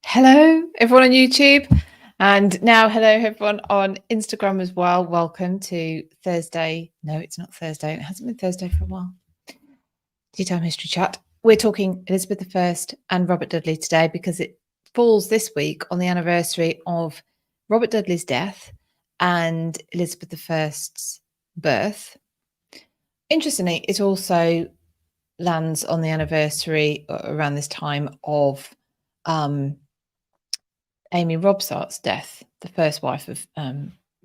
Hello, everyone on YouTube, and now hello, everyone on Instagram as well. Welcome to Thursday. No, it's not Thursday. It hasn't been Thursday for a while. Tea Time History Chat. We're talking Elizabeth I and Robert Dudley today because it falls this week on the anniversary of Robert Dudley's death and Elizabeth I's birth. Interestingly, it also lands on the anniversary around this time of Amy Robsart's death, the first wife of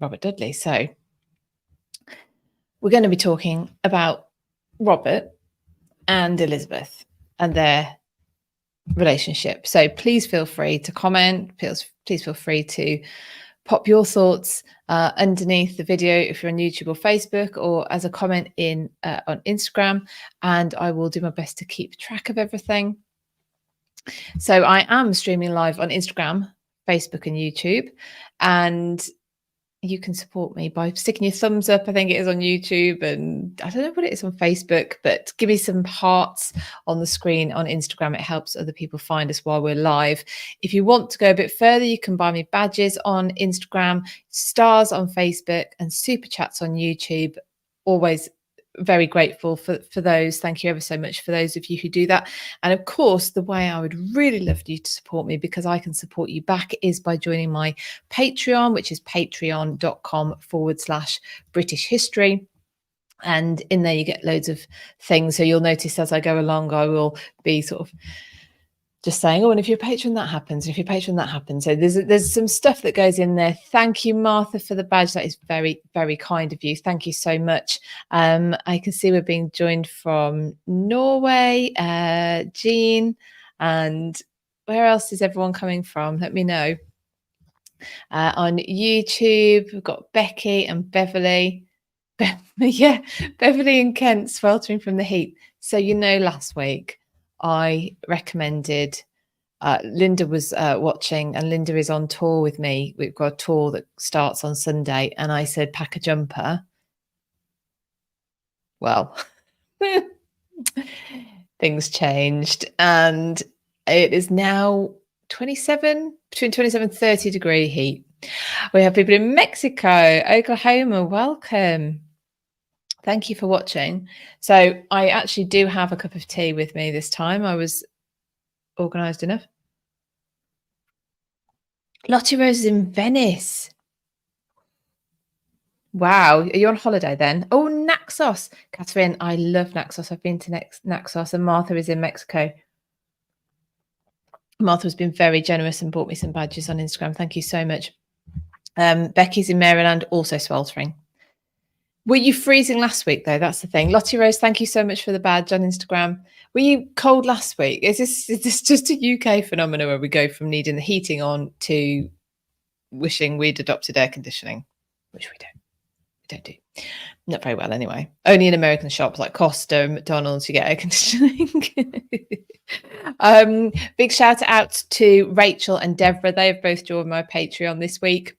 Robert Dudley. So we're going to be talking about Robert and Elizabeth and their relationship. So please feel free to comment. Please feel free to pop your thoughts underneath the video if you're on YouTube or Facebook, or as a comment in on Instagram, and I will do my best to keep track of everything. So I am streaming live on Instagram, Facebook and YouTube, and you can support me by sticking your thumbs up. I think it is on YouTube, and I don't know what it is on Facebook, but give me some hearts on the screen on Instagram. It helps other people find us while we're live. If you want to go a bit further, you can buy me badges on Instagram, stars on Facebook, and super chats on YouTube. Always very grateful for those. Thank you ever so much for those of you who do that. And of course, the way I would really love you to support me, because I can support you back, is by joining my Patreon, which is patreon.com/British history. And in there you get loads of things. So you'll notice as I go along, I will be sort of just saying, oh, and if you're a patron, that happens. And if you're a patron, that happens. So there's some stuff that goes in there. Thank you, Martha, for the badge. That is very, very kind of you. Thank you so much. I can see we're being joined from Norway, Jean, and where else is everyone coming from? Let me know. On YouTube, we've got Becky and Beverly. Beverly and Kent sweltering from the heat. So, last week I recommended, Linda was watching, and Linda is on tour with me. We've got a tour that starts on Sunday, and I said, pack a jumper. Well, things changed, and it is now between 27 and 30 degree heat. We have people in Mexico, Oklahoma. Welcome. Thank you for watching. So I actually do have a cup of tea with me this time. I was organised enough. Lottie Rose is in Venice. Wow. Are you on holiday then? Oh, Naxos. Catherine, I love Naxos. I've been to Naxos, and Martha is in Mexico. Martha has been very generous and bought me some badges on Instagram. Thank you so much. Becky's in Maryland, also sweltering. Were you freezing last week, though? That's the thing. Lottie Rose, thank you so much for the badge on Instagram. Were you cold last week? Is this just a UK phenomenon where we go from needing the heating on to wishing we'd adopted air conditioning? Which we don't. We don't do. Not very well, anyway. Only in American shops like Costa and McDonald's you get air conditioning. Big shout out to Rachel and Deborah. They have both joined my Patreon this week.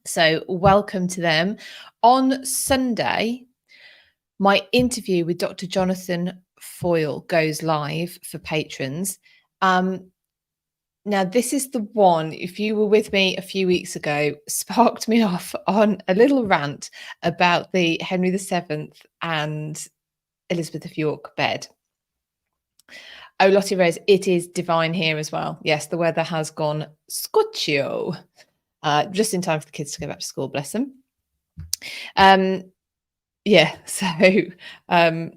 So welcome to them. On Sunday, my interview with Dr. Jonathan Foyle goes live for patrons. Now, this is the one, if you were with me a few weeks ago, sparked me off on a little rant about the Henry VII and Elizabeth of York bed. Oh, Lottie Rose, it is divine here as well. Yes, the weather has gone scotcho. Just in time for the kids to go back to school, bless them. Yeah, so I've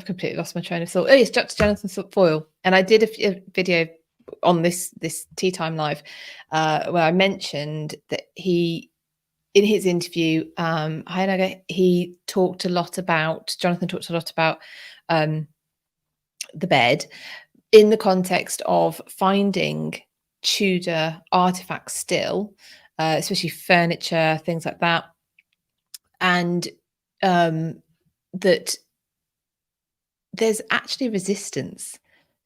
completely lost my train of thought. Oh, yes, Dr. Jonathan Foyle. And I did a video on this Tea Time Live where I mentioned that he, in his interview, he talked a lot about, Jonathan talked a lot about the bed in the context of finding Tudor artifacts still, especially furniture, things like that. And that there's actually resistance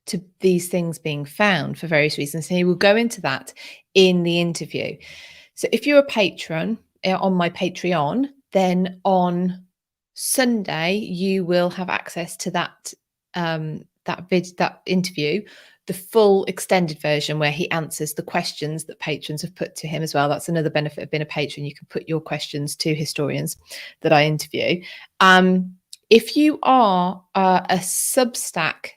to these things being found for various reasons. And he will go into that in the interview. So if you're a patron on my Patreon, then on Sunday, you will have access to that interview the full extended version where he answers the questions that patrons have put to him as well. That's another benefit of being a patron. You can put your questions to historians that I interview. If you are a Substack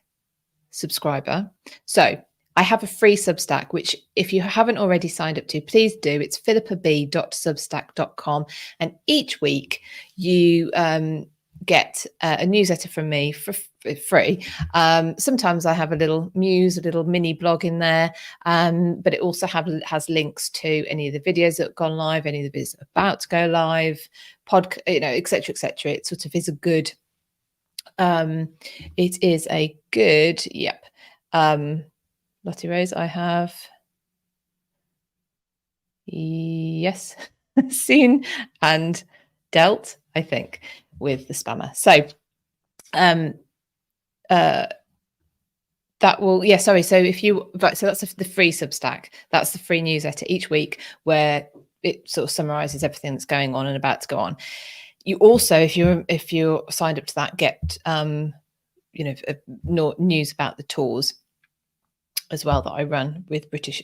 subscriber, so I have a free Substack, which if you haven't already signed up to, please do. It's philippab.substack.com. And each week you get a newsletter from me for free. Sometimes I have a little mini blog in there, but it also has links to any of the videos that have gone live, any of the videos about to go live, etc., etc. It sort of is a good. It is a good. Yep. Lottie Rose, I have. Yes, seen and dealt, I think, with the spammer. So that will, yeah, sorry. So if you, so that's the free Substack. That's the free newsletter each week where it sort of summarizes everything that's going on and about to go on. You also, if you're signed up to that, get news about the tours as well that I run with British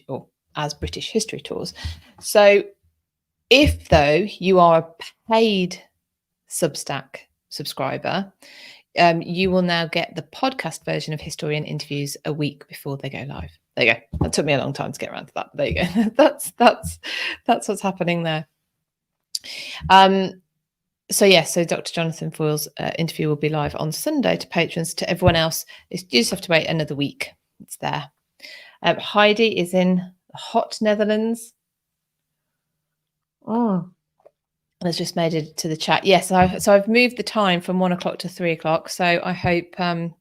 History Tours. So if though you are a paid Substack subscriber, you will now get the podcast version of Historian interviews a week before they go live. There you go. That took me a long time to get around to that. There you go. that's what's happening there. So Dr. Jonathan Foyle's interview will be live on Sunday to patrons. To everyone else, you just have to wait another week. It's there. Heidi is in the hot Netherlands. Oh, has just made it to the chat. Yes, I've moved the time from 1 o'clock to 3 o'clock. So I hope I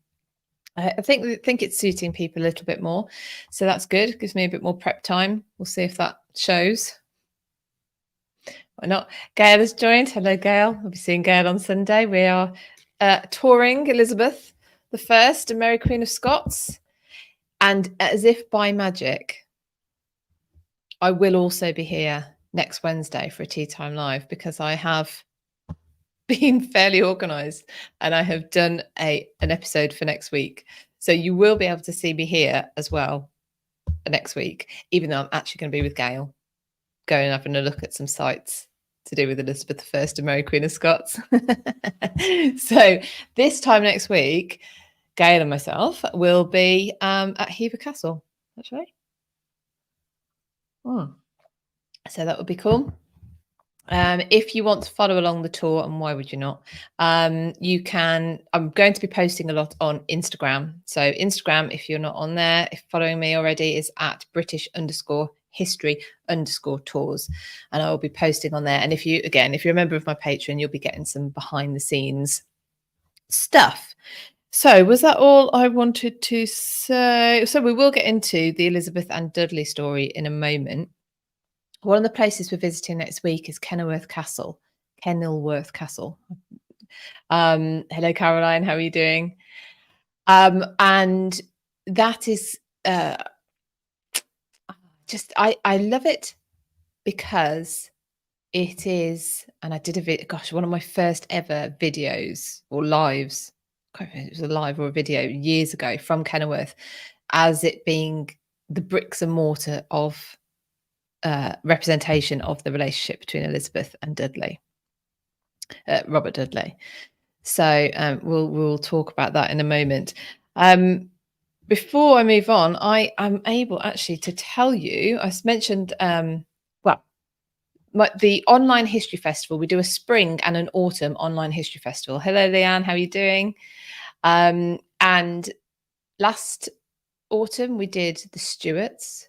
think it's suiting people a little bit more. So that's good. It gives me a bit more prep time. We'll see if that shows. Why not? Gail has joined. Hello, Gail. I'll be seeing Gail on Sunday. We are touring Elizabeth I and Mary Queen of Scots. And as if by magic, I will also be here next Wednesday for a Tea Time Live because I have been fairly organised and I have done an episode for next week. So you will be able to see me here as well next week, even though I'm actually going to be with Gail, going up and a look at some sites to do with Elizabeth I and Mary Queen of Scots. So this time next week, Gail and myself will be at Hever Castle, actually. So that would be cool. If you want to follow along the tour, and why would you not? You can. I'm going to be posting a lot on Instagram. So Instagram, if you're not on there, if following me already, is at British_history_tours, and I will be posting on there. And if you're a member of my Patreon, you'll be getting some behind the scenes stuff. So was that all I wanted to say? So we will get into the Elizabeth and Dudley story in a moment. One of the places we're visiting next week is Kenilworth Castle. Hello, Caroline. How are you doing? And that is just I love it because it is. And I did one of my first ever videos or lives. I can't remember if it was a live or a video years ago from Kenilworth, as it being the bricks and mortar of representation of the relationship between Elizabeth and Dudley, Robert Dudley. So we'll talk about that in a moment. Before I move on, I am able actually to tell you, I mentioned, the online history festival. We do a spring and an autumn online history festival. Hello, Leanne, how are you doing? And last autumn we did the Stuarts.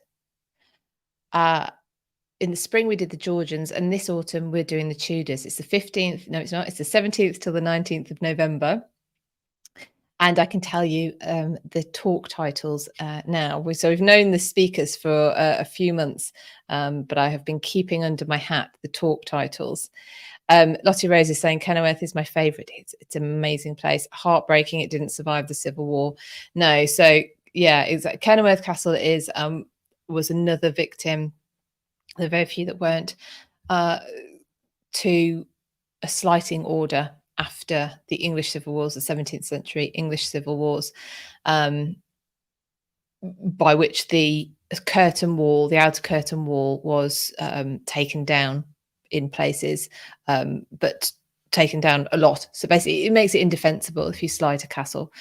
In the spring we did the Georgians, and this autumn we're doing the Tudors. It's the 15th. No, it's not. It's the 17th till the 19th of November. And I can tell you the talk titles now. So we've known the speakers for a few months, but I have been keeping under my hat the talk titles. Lottie Rose is saying Kenilworth is my favourite. It's an amazing place. Heartbreaking it didn't survive the Civil War. No, so yeah, exactly. Kenilworth Castle was another victim. There are very few that weren't, to a slighting order after the English Civil Wars, the 17th century English Civil Wars. by which the curtain wall, the outer curtain wall, was taken down in places, but taken down a lot. So basically, it makes it indefensible if you slide a castle.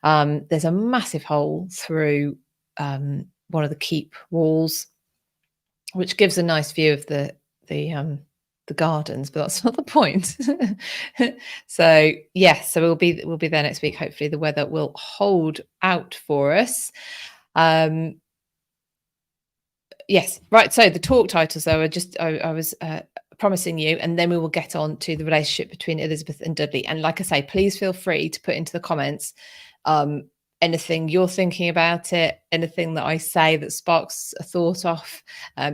There's a massive hole through one of the keep walls, which gives a nice view of the gardens, but that's not the point. So yes, so we'll be there next week. Hopefully the weather will hold out for us. Yes, right. So the talk titles, though, I was promising you, and then we will get on to the relationship between Elizabeth and Dudley. And like I say, please feel free to put into the comments anything you're thinking about it, anything that I say that sparks a thought off.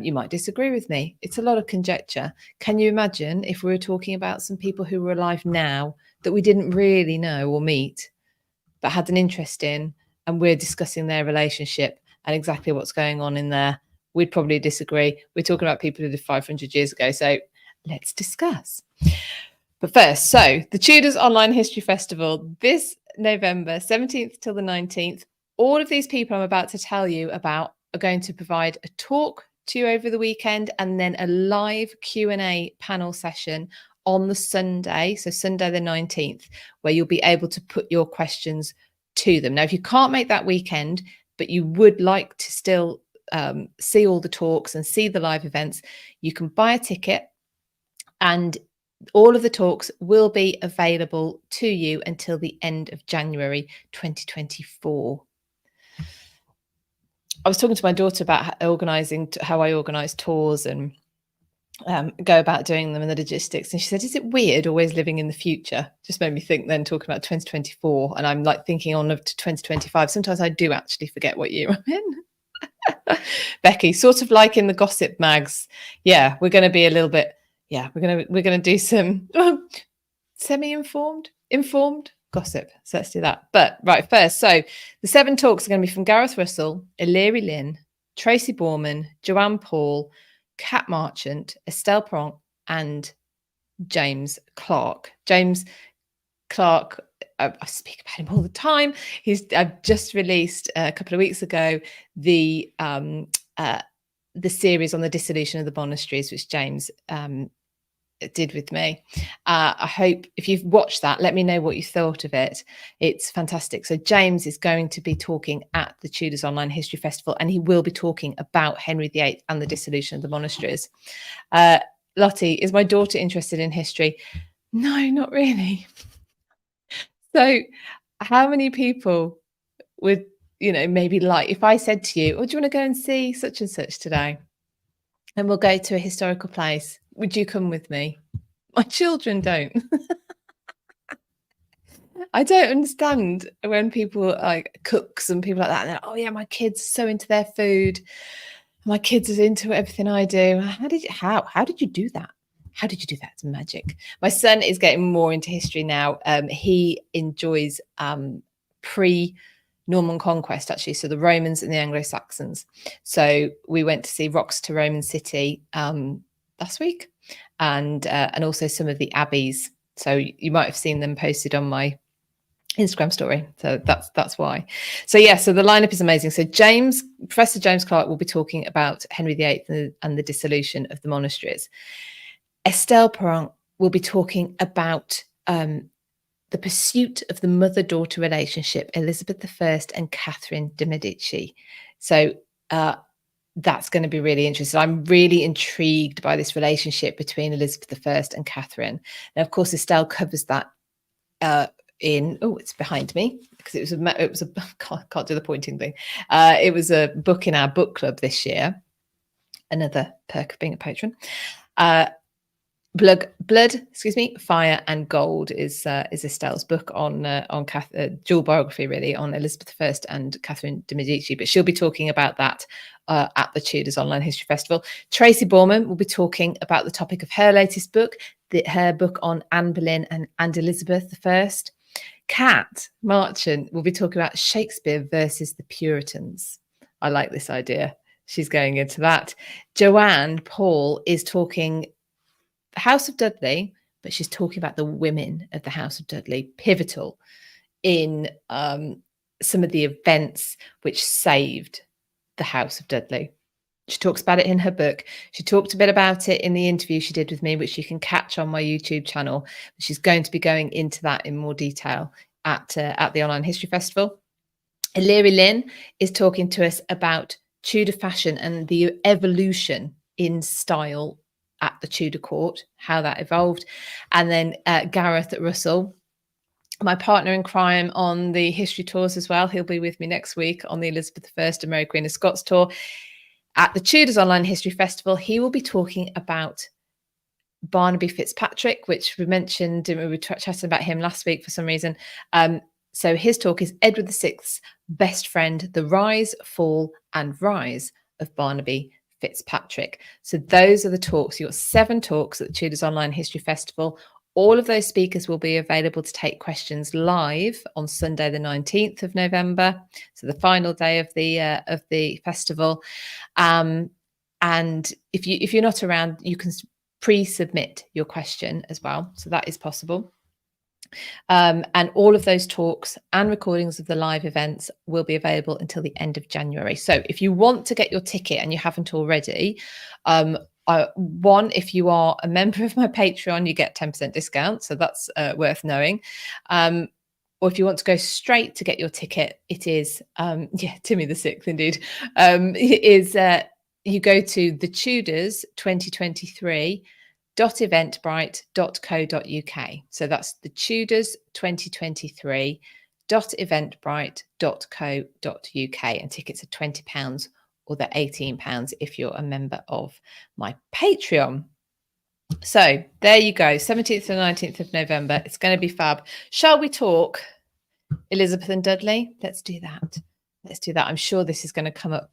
You might disagree with me. It's a lot of conjecture. Can you imagine if we were talking about some people who were alive now that we didn't really know or meet, but had an interest in, and we're discussing their relationship and exactly what's going on in there? We'd probably disagree. We're talking about people who lived 500 years ago. So let's discuss. But first, so the Tudors Online History Festival, this November 17th till the 19th. All of these people I'm about to tell you about are going to provide a talk to you over the weekend, and then a live Q&A panel session on the Sunday, so Sunday the 19th, where you'll be able to put your questions to them. Now, if you can't make that weekend, but you would like to still see all the talks and see the live events, you can buy a ticket, and all of the talks will be available to you until the end of January 2024. I was talking to my daughter about how I organise tours and go about doing them and the logistics. And she said, is it weird always living in the future? Just made me think then, talking about 2024. And I'm like thinking on to 2025. Sometimes I do actually forget what year I'm in. Becky, sort of like in the gossip mags. Yeah, we're going to be a little bit, we're going to do some informed gossip. So let's do that. But right, first, so the 7 talks are going to be from Gareth Russell, Illyri Lynn, Tracy Borman, Joanne Paul, Kat Marchant, Estelle Paranque, and James Clark. James Clark, I speak about him all the time. I've just released a couple of weeks ago the series on the dissolution of the monasteries, which James did with me. I hope if you've watched that, let me know what you thought of it. It's fantastic. So James is going to be talking at the Tudors Online History Festival, and he will be talking about Henry VIII and the dissolution of the monasteries. Lottie, is my daughter interested in history? No, not really. So how many people would, maybe like, if I said to you, oh, do you want to go and see such and such today? And we'll go to a historical place. Would you come with me? My children don't. I don't understand when people like cooks and people like that. And oh yeah, my kids are so into their food. My kids are into everything I do. How did you do that? How did you do that? It's magic. My son is getting more into history now. He enjoys pre-Norman conquest, actually. So the Romans and the Anglo-Saxons. So we went to see rocks to Roman city last week, and also some of the abbeys. So you might have seen them posted on my Instagram story. So that's why. So yeah, so the lineup is amazing. So Professor James Clark will be talking about Henry VIII and the dissolution of the monasteries. Estelle Paranque will be talking about the pursuit of the mother-daughter relationship, Elizabeth I and Catherine de Medici. So that's going to be really interesting. I'm really intrigued by this relationship between Elizabeth I and Catherine. Now, of course, Estelle covers that it's behind me because it was a can't do the pointing thing. It was a book in our book club this year. Another perk of being a patron. Blood, Fire and Gold is Estelle's book on dual biography, really, on Elizabeth I and Catherine de Medici. But she'll be talking about that at the Tudors Online History Festival. Tracy Borman will be talking about the topic of her latest book, her book on Anne Boleyn and Elizabeth I. Kat Marchant will be talking about Shakespeare versus the Puritans. I like this idea. She's going into that. Joanne Paul is talking House of Dudley, but she's talking about the women of the House of Dudley, pivotal in some of the events which saved the House of Dudley. She talks about it in her book. She talked a bit about it in the interview she did with me, which you can catch on my YouTube channel. She's going to be going into that in more detail at the Online History Festival. Illyri Lynn is talking to us about Tudor fashion and the evolution in style at the Tudor court, how that evolved. And then Gareth Russell, my partner in crime on the history tours as well. He'll be with me next week on the Elizabeth I and Mary Queen of Scots tour. At the Tudors Online History Festival, he will be talking about Barnaby Fitzpatrick, which we mentioned, we were chatting about him last week for some reason. So his talk is Edward VI's best friend, the rise, fall and rise of Barnaby Fitzpatrick. So those are the talks. You've got 7 talks at the Tudors Online History Festival. All of those speakers will be available to take questions live on Sunday, the 19th of November. So the final day of the festival. And if you're not around, you can pre-submit your question as well. So that is possible. And all of those talks and recordings of the live events will be available until the end of January. So if you want to get your ticket and you haven't already, if you are a member of my Patreon, you get 10% discount. So that's worth knowing. Or if you want to go straight to get your ticket, it is, Timmy the Sixth, indeed, you go to the Tudors 2023.eventbrite.co.uk. So that's the Tudors 2023.eventbrite.co.uk, and tickets are £20 or they're £18 if you're a member of my Patreon. So there you go, 17th and 19th of November. It's going to be fab. Shall we talk Elizabeth and Dudley? Let's do that. I'm sure this is going to come up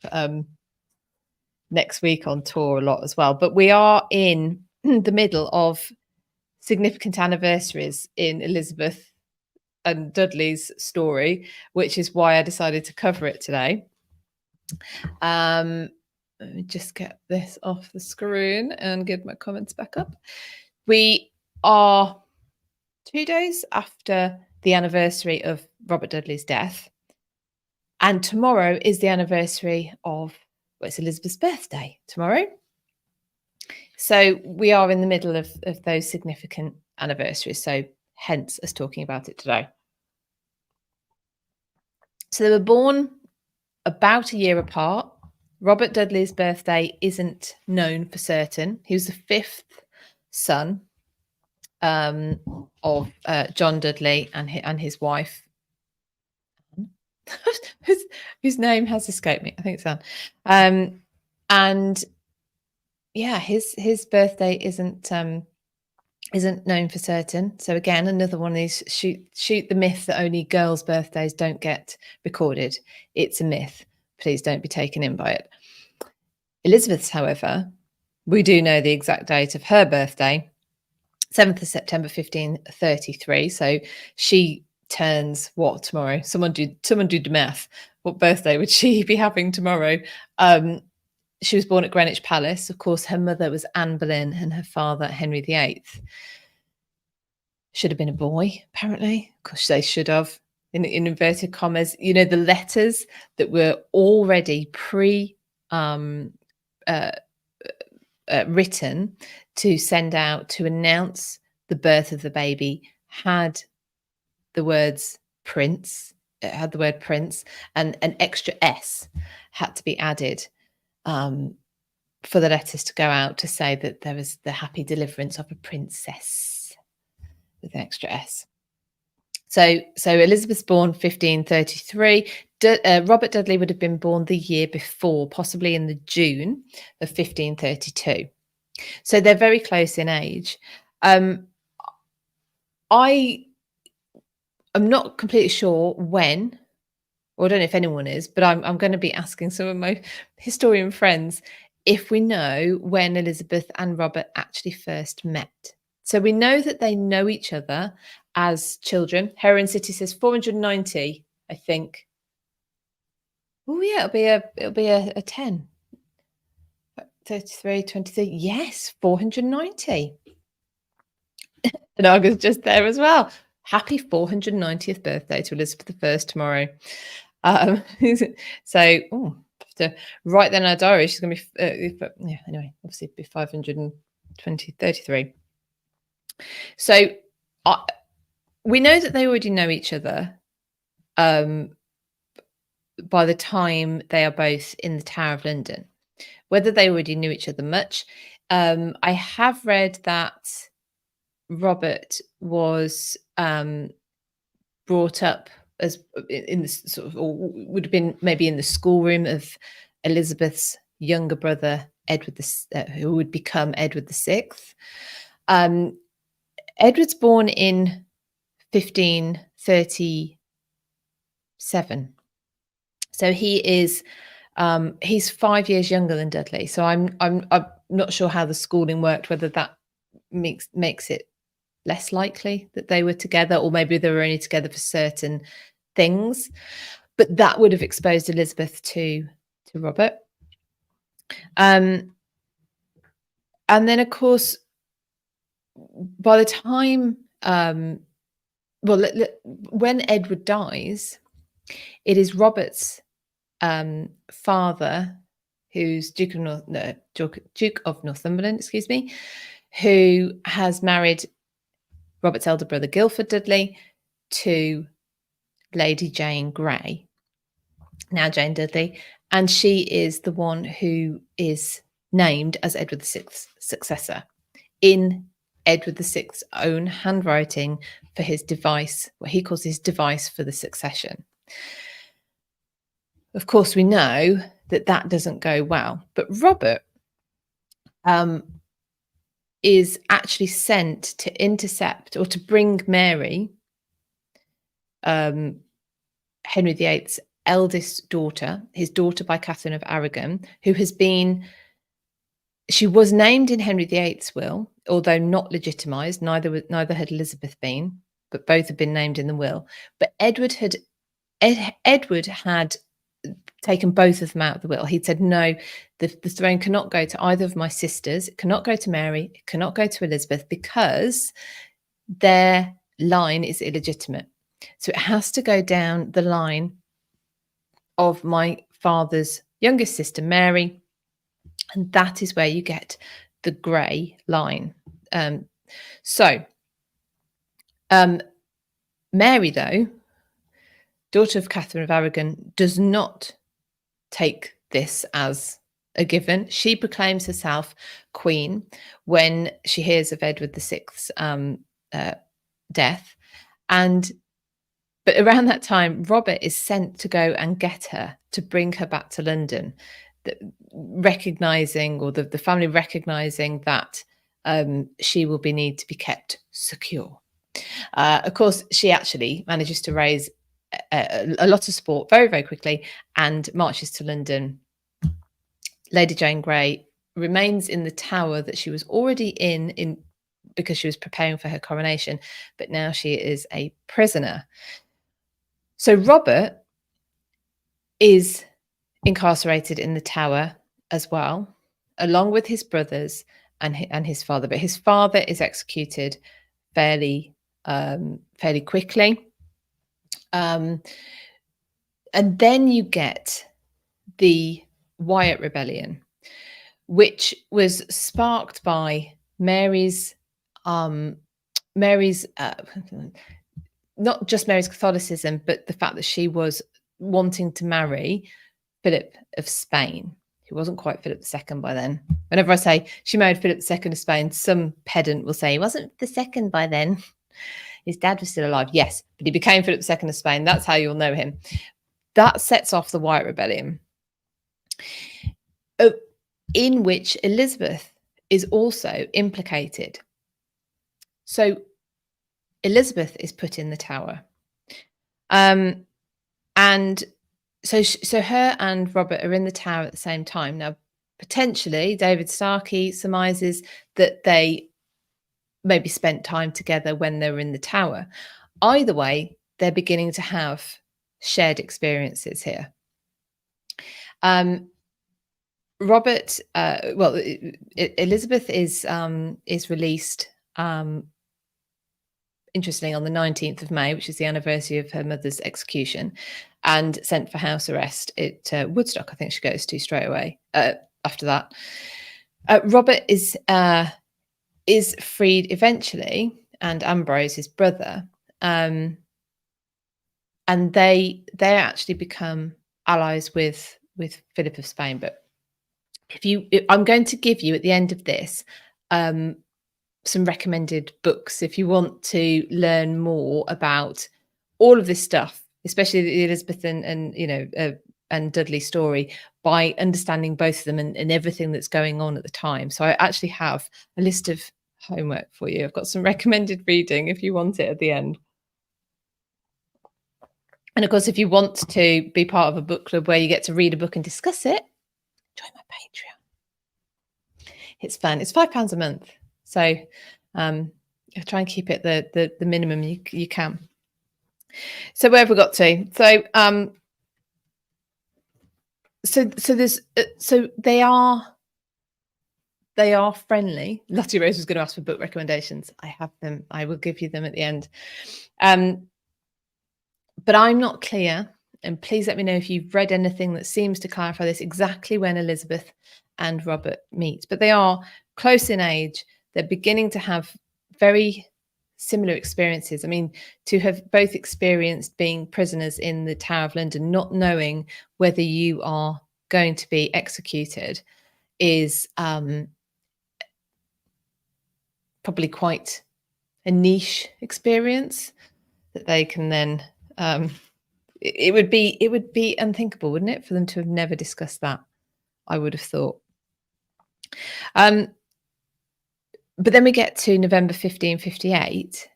next week on tour a lot as well. But we are in the middle of significant anniversaries in Elizabeth and Dudley's story, which is why I decided to cover it today. Let me just get this off the screen and get my comments back up. We are 2 days after the anniversary of Robert Dudley's death, and tomorrow is the anniversary of, well, it's Elizabeth's birthday tomorrow. So we are in the middle of those significant anniversaries. So hence us talking about it today. So they were born about a year apart. Robert Dudley's birthday isn't known for certain. He was the 5th son of John Dudley and his wife, whose name has escaped me. I think it's Anne. And yeah, his birthday isn't known for certain. So again, another one of these shoot the myth that only girls' birthdays don't get recorded. It's a myth. Please don't be taken in by it. Elizabeth's, however, we do know the exact date of her birthday, 7th of September 1533. So she turns what tomorrow? Someone do the math. What birthday would she be having tomorrow? She was born at Greenwich Palace. Of course, her mother was Anne Boleyn and her father, Henry VIII. Should have been a boy, apparently. Of course, they should have, in inverted commas. You know, the letters that were already written to send out to announce the birth of the baby had the words prince. It had the word prince, and an extra S had to be added for the letters to go out to say that there was the happy deliverance of a princess with an extra S. So Elizabeth's born 1533. Robert Dudley would have been born the year before, possibly in the June of 1532. So they're very close in age. I'm not completely sure when, or I don't know if anyone is, but I'm going to be asking some of my historian friends if we know when Elizabeth and Robert actually first met. So we know that they know each other as children. Heron City says 490, I think. Oh yeah, it'll be a 10. 33, 23. Yes, 490. And Argus just there as well. Happy 490th birthday to Elizabeth I tomorrow. So, to right then our diary, she's going to be, anyway, obviously be 533. So we know that they already know each other by the time they are both in the Tower of London. Whether they already knew each other much, I have read that Robert was brought up as in the sort of, or would have been maybe in the schoolroom of Elizabeth's younger brother, Edward who would become Edward VI. Edward's born in 1537, so he is he's 5 years younger than Dudley. So I'm not sure how the schooling worked, whether that makes it less likely that they were together, or maybe they were only together for certain things. But that would have exposed Elizabeth to Robert. And then, of course, by the time, when Edward dies, it is Robert's father, who's Duke of Northumberland, excuse me, who has married Robert's elder brother, Guildford Dudley, to Lady Jane Grey, now Jane Dudley, and she is the one who is named as Edward VI's successor in Edward VI's own handwriting for his device, what he calls his device for the succession. Of course, we know that that doesn't go well, but Robert is actually sent to intercept or to bring Mary, Henry VIII's eldest daughter, his daughter by Catherine of Aragon, who has been, she was named in Henry VIII's will, although not legitimised. Neither had Elizabeth been, but both had been named in the will. But Edward had taken both of them out of the will. He'd said, no, the throne cannot go to either of my sisters. It cannot go to Mary. It cannot go to Elizabeth, because their line is illegitimate. So it has to go down the line of my father's youngest sister, Mary. And that is where you get the Grey line. Mary, though, daughter of Catherine of Aragon, does not take this as a given. She proclaims herself queen when she hears of Edward VI's death. But around that time, Robert is sent to go and get her, to bring her back to London, recognizing, or the family recognizing, that she will need to be kept secure. Of course, she actually manages to raise a lot of support very, very quickly and marches to London. Lady Jane Grey remains in the tower that she was already in because she was preparing for her coronation, but now she is a prisoner. So Robert is incarcerated in the tower as well, along with his brothers and his father. But his father is executed fairly quickly. And then you get the Wyatt Rebellion, which was sparked by Mary's not just Mary's Catholicism, but the fact that she was wanting to marry Philip of Spain, who wasn't quite Philip II by then. Whenever I say she married Philip II of Spain, some pedant will say he wasn't the second by then. His dad was still alive. Yes, but he became Philip II of Spain. That's how you'll know him. That sets off the Wyatt Rebellion, in which Elizabeth is also implicated. So Elizabeth is put in the tower. And so her and Robert are in the tower at the same time. Now, potentially, David Starkey surmises that they maybe spent time together when they were in the tower. Either way, they're beginning to have shared experiences here. Elizabeth is released interestingly, on the 19th of May, which is the anniversary of her mother's execution, and sent for house arrest at Woodstock. I think she goes to straight away after that. Robert is freed eventually, and Ambrose, his brother, and they actually become allies with Philip of Spain. But I'm going to give you at the end of this some recommended books if you want to learn more about all of this stuff, especially the Elizabeth and Dudley story, by understanding both of them and everything that's going on at the time. So I actually have a list of homework for you. I've got some recommended reading if you want it at the end. And of course, if you want to be part of a book club where you get to read a book and discuss it, join my Patreon. It's fun. It's £5 a month. So try and keep it the minimum you can. So where have we got to? So they are friendly. Lottie Rose was going to ask for book recommendations. I have them. I will give you them at the end. But I'm not clear, and please let me know if you've read anything that seems to clarify this, exactly when Elizabeth and Robert meet. But they are close in age. They're beginning to have very similar experiences. I mean, to have both experienced being prisoners in the Tower of London, not knowing whether you are going to be executed, is probably quite a niche experience that they can then it would be unthinkable, wouldn't it, for them to have never discussed that, I would have thought. But then we get to November 1558,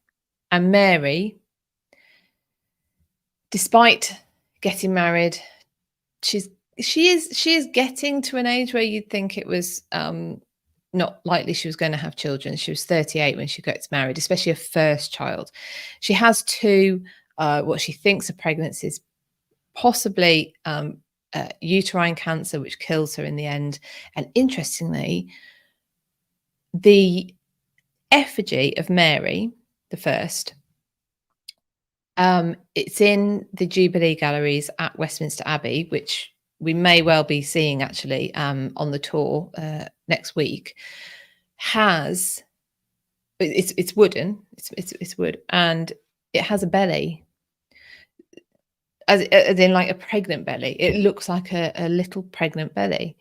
and Mary, despite getting married, she is getting to an age where you'd think it was not likely she was going to have children. She was 38 when she gets married, especially her first child. She has two what she thinks are pregnancies, possibly uterine cancer, which kills her in the end. And interestingly, the effigy of Mary the First, it's in the Jubilee Galleries at Westminster Abbey, which we may well be seeing actually on the tour next week. It's wooden, it's wood, and it has a belly, as in like a pregnant belly. It looks like a little pregnant belly,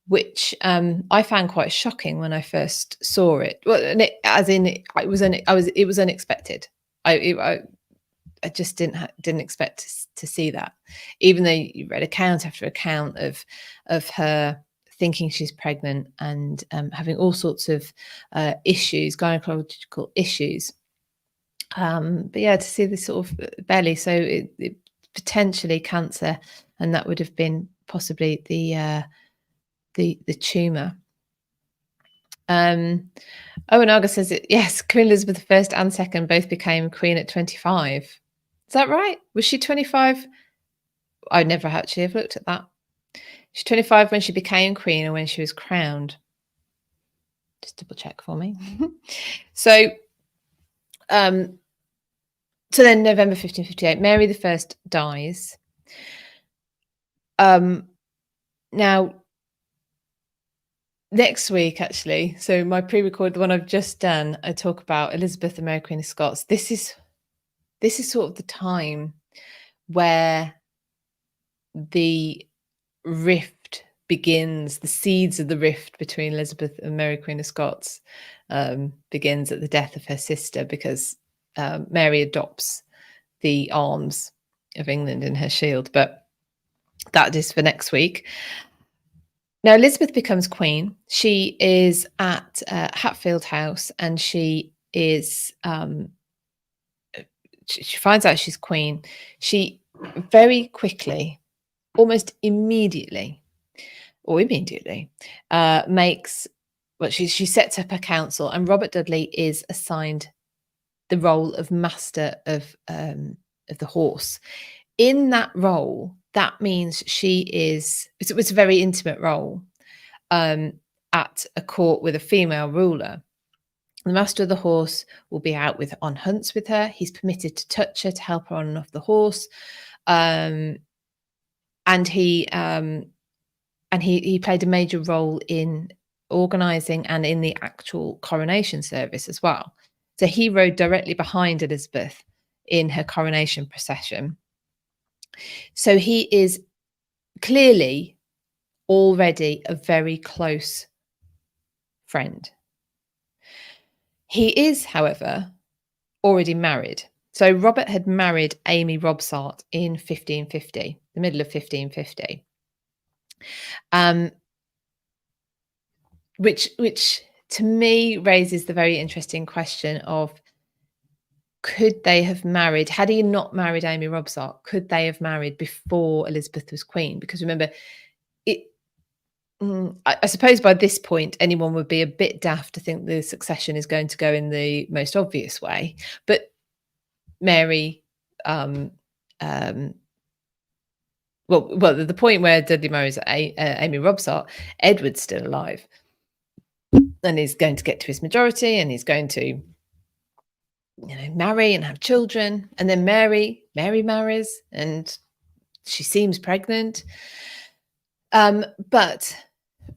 which I found quite shocking when I first saw it. Well, it was unexpected. I just didn't expect to see that, even though you read account after account of her thinking she's pregnant and having all sorts of issues, gynecological issues. But yeah, to see this sort of belly, so it potentially cancer, and that would have been possibly the tumor. Owen Arga says it. Yes, Queen Elizabeth I and II both became queen at 25. Is that right? Was she 25? I never actually have looked at that. She's 25 when she became queen or when she was crowned. Just double check for me. So then November 1558, Mary I dies. Now, next week, actually, so my pre-record, the one I've just done, I talk about Elizabeth, the Mary Queen of Scots. This is sort of the time where the rift begins, the seeds of the rift between Elizabeth and Mary Queen of Scots begins at the death of her sister, because Mary adopts the arms of England in her shield. But that is for next week. Now, Elizabeth becomes queen. She is at Hatfield House, and she is she finds out she's queen. She very quickly, almost immediately, makes, well, she sets up a council, and Robert Dudley is assigned the role of master of the horse. In that role, that means it's a very intimate role at a court with a female ruler. The master of the horse will be out on hunts with her. He's permitted to touch her, to help her on and off the horse. And he played a major role in organising and in the actual coronation service as well. So he rode directly behind Elizabeth in her coronation procession. So he is clearly already a very close friend. He is, however, already married. So Robert had married Amy Robsart in 1550, the middle of 1550. Which to me raises the very interesting question of, could they have married, had he not married Amy Robsart, could they have married before Elizabeth was queen? Because remember, I suppose by this point, anyone would be a bit daft to think the succession is going to go in the most obvious way. But Mary, well, the point where Dudley marries Amy Robsart, Edward's still alive, and he's going to get to his majority, and he's going to, marry and have children. And then Mary marries, and she seems pregnant. But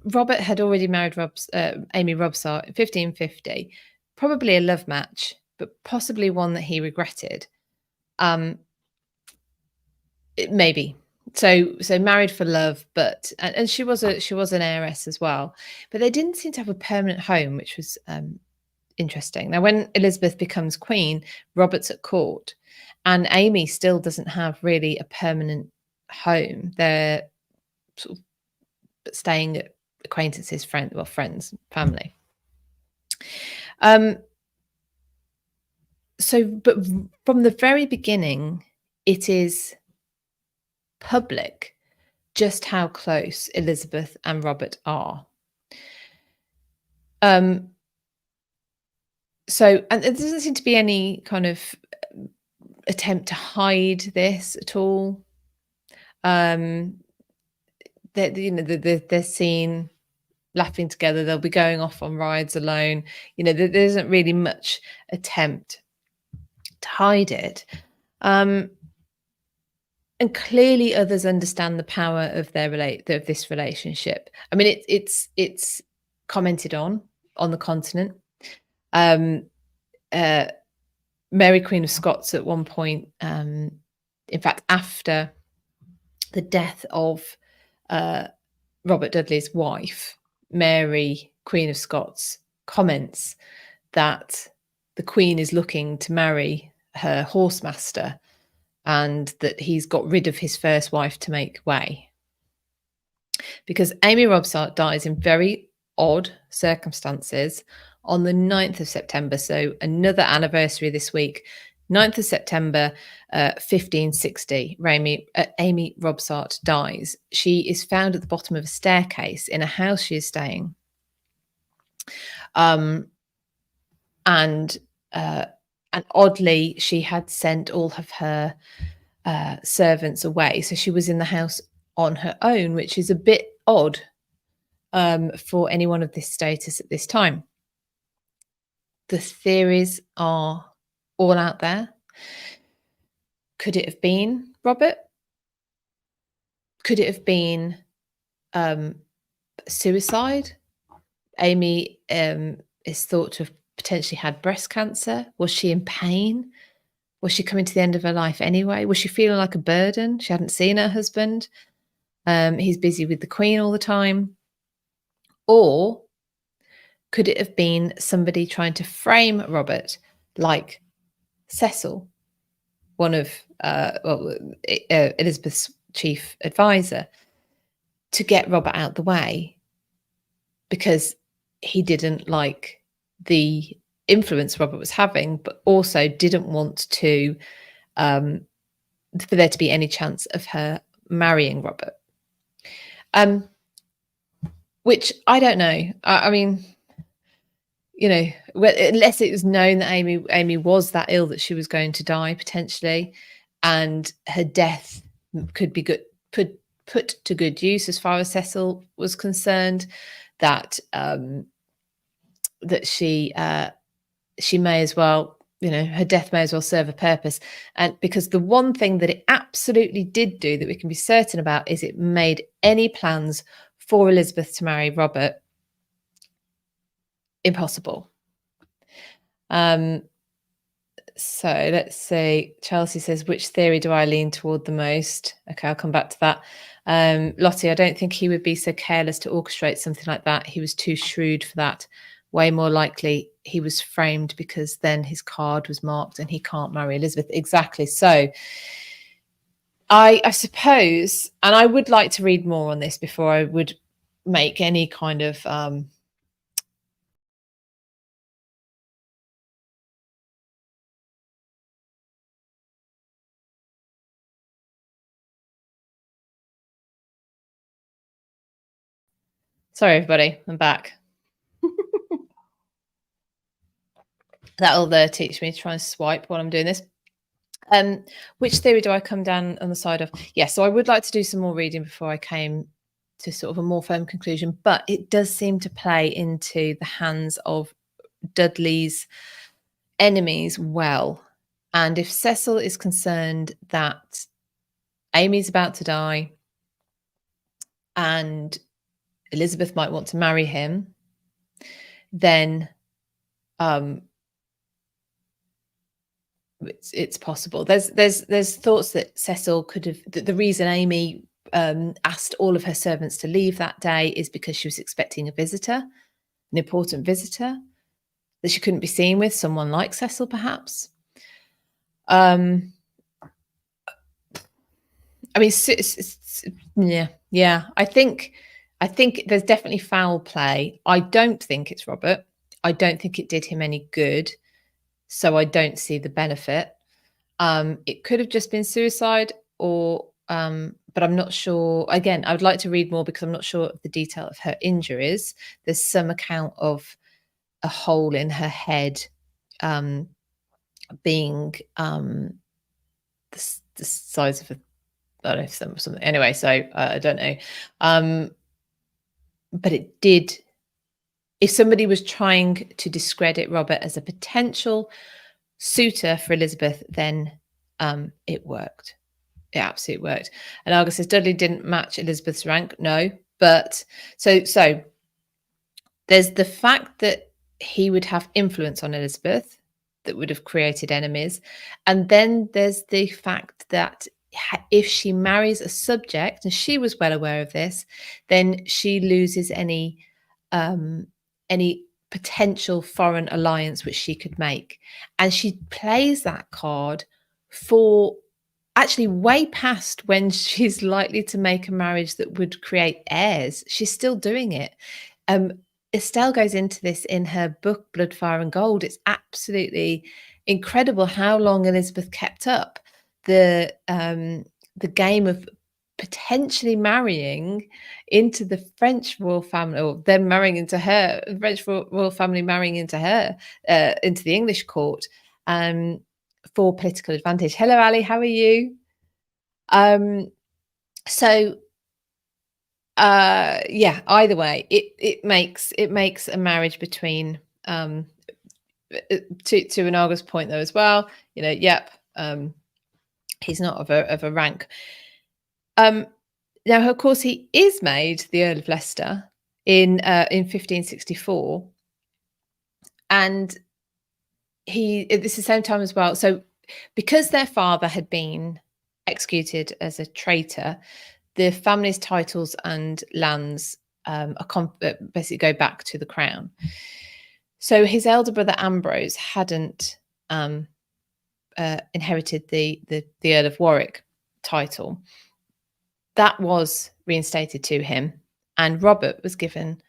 Robert had already married Amy Robsart in 1550, probably a love match, but possibly one that he regretted. Maybe. So married for love, but and she was an heiress as well, but they didn't seem to have a permanent home, which was interesting. Now, when Elizabeth becomes queen, Robert's at court, and Amy still doesn't have really a permanent home. They're sort of staying at acquaintances, friends, family. But from the very beginning, it is public just how close Elizabeth and Robert are. So, and there doesn't seem to be any kind of attempt to hide this at all. They're seen laughing together. They'll be going off on rides alone. There isn't really much attempt to hide it. And clearly others understand the power of this relationship. I mean, it's commented on the continent. Mary, Queen of Scots, at one point, in fact, after the death of Robert Dudley's wife, Mary, Queen of Scots, comments that the Queen is looking to marry her horsemaster, and that he's got rid of his first wife to make way. Because Amy Robsart dies in very odd circumstances on the 9th of September. So another anniversary this week, 9th of September, 1560, Amy Robsart dies. She is found at the bottom of a staircase in a house she is staying. And oddly, she had sent all of her servants away. So she was in the house on her own, which is a bit odd for anyone of this status at this time. The theories are all out there. Could it have been Robert? Could it have been suicide? Amy is thought to have potentially had breast cancer. Was she in pain? Was she coming to the end of her life anyway? Was she feeling like a burden? She hadn't seen her husband. He's busy with the Queen all the time. Or could it have been somebody trying to frame Robert, like Cecil, one of Elizabeth's chief advisor, to get Robert out the way because he didn't like the influence Robert was having, but also didn't want to for there to be any chance of her marrying Robert. Which I don't know. I mean, unless it was known that Amy was that ill that she was going to die potentially, and her death could be put to good use as far as Cecil was concerned, that she she may as well, her death may as well serve a purpose. And because the one thing that it absolutely did do that we can be certain about is it made any plans for Elizabeth to marry Robert impossible. So let's see. Chelsea says, which theory do I lean toward the most? Okay, I'll come back to that. Lottie, I don't think he would be so careless to orchestrate something like that. He was too shrewd for that. Way more likely he was framed because then his card was marked and he can't marry Elizabeth. Exactly. So I suppose, and I would like to read more on this before I would make any kind of sorry, everybody, I'm back. That'll teach me to try and swipe while I'm doing this. Which theory do I come down on the side of? Yeah, so I would like to do some more reading before I came to sort of a more firm conclusion, but it does seem to play into the hands of Dudley's enemies well. And if Cecil is concerned that Amy's about to die and Elizabeth might want to marry him, then it's possible. There's thoughts that Cecil could have. The reason Amy asked all of her servants to leave that day is because she was expecting a visitor, an important visitor that she couldn't be seen with, someone like Cecil, perhaps. I mean, yeah. I think there's definitely foul play. I don't think it's Robert. I don't think it did him any good. So I don't see the benefit. It could have just been suicide, or but I'm not sure. Again, I would like to read more because I'm not sure of the detail of her injuries. There's some account of a hole in her head being the size of I don't know, something. Anyway, so I don't know. But it did. If somebody was trying to discredit Robert as a potential suitor for Elizabeth, then it worked. It absolutely worked. And Argus says Dudley didn't match Elizabeth's rank. No, but so there's the fact that he would have influence on Elizabeth that would have created enemies, and then there's the fact that if she marries a subject, and she was well aware of this, then she loses any potential foreign alliance which she could make, and she plays that card for actually way past when she's likely to make a marriage that would create heirs. She's still doing it. Estelle goes into this in her book Blood, Fire and Gold. It's absolutely incredible how long Elizabeth kept up the game of potentially marrying into the French royal family, or then marrying into her, the French royal family marrying into her, into the English court, for political advantage. Hello, Ali, how are you? So yeah, either way, it makes a marriage between to an Argus point though as well, yep, he's not of a rank. Now of course he is made the Earl of Leicester in 1564, and this is the same time as well. So because their father had been executed as a traitor, the family's titles and lands basically go back to the crown. So his elder brother Ambrose hadn't inherited the Earl of Warwick title. That was reinstated to him, and Robert was given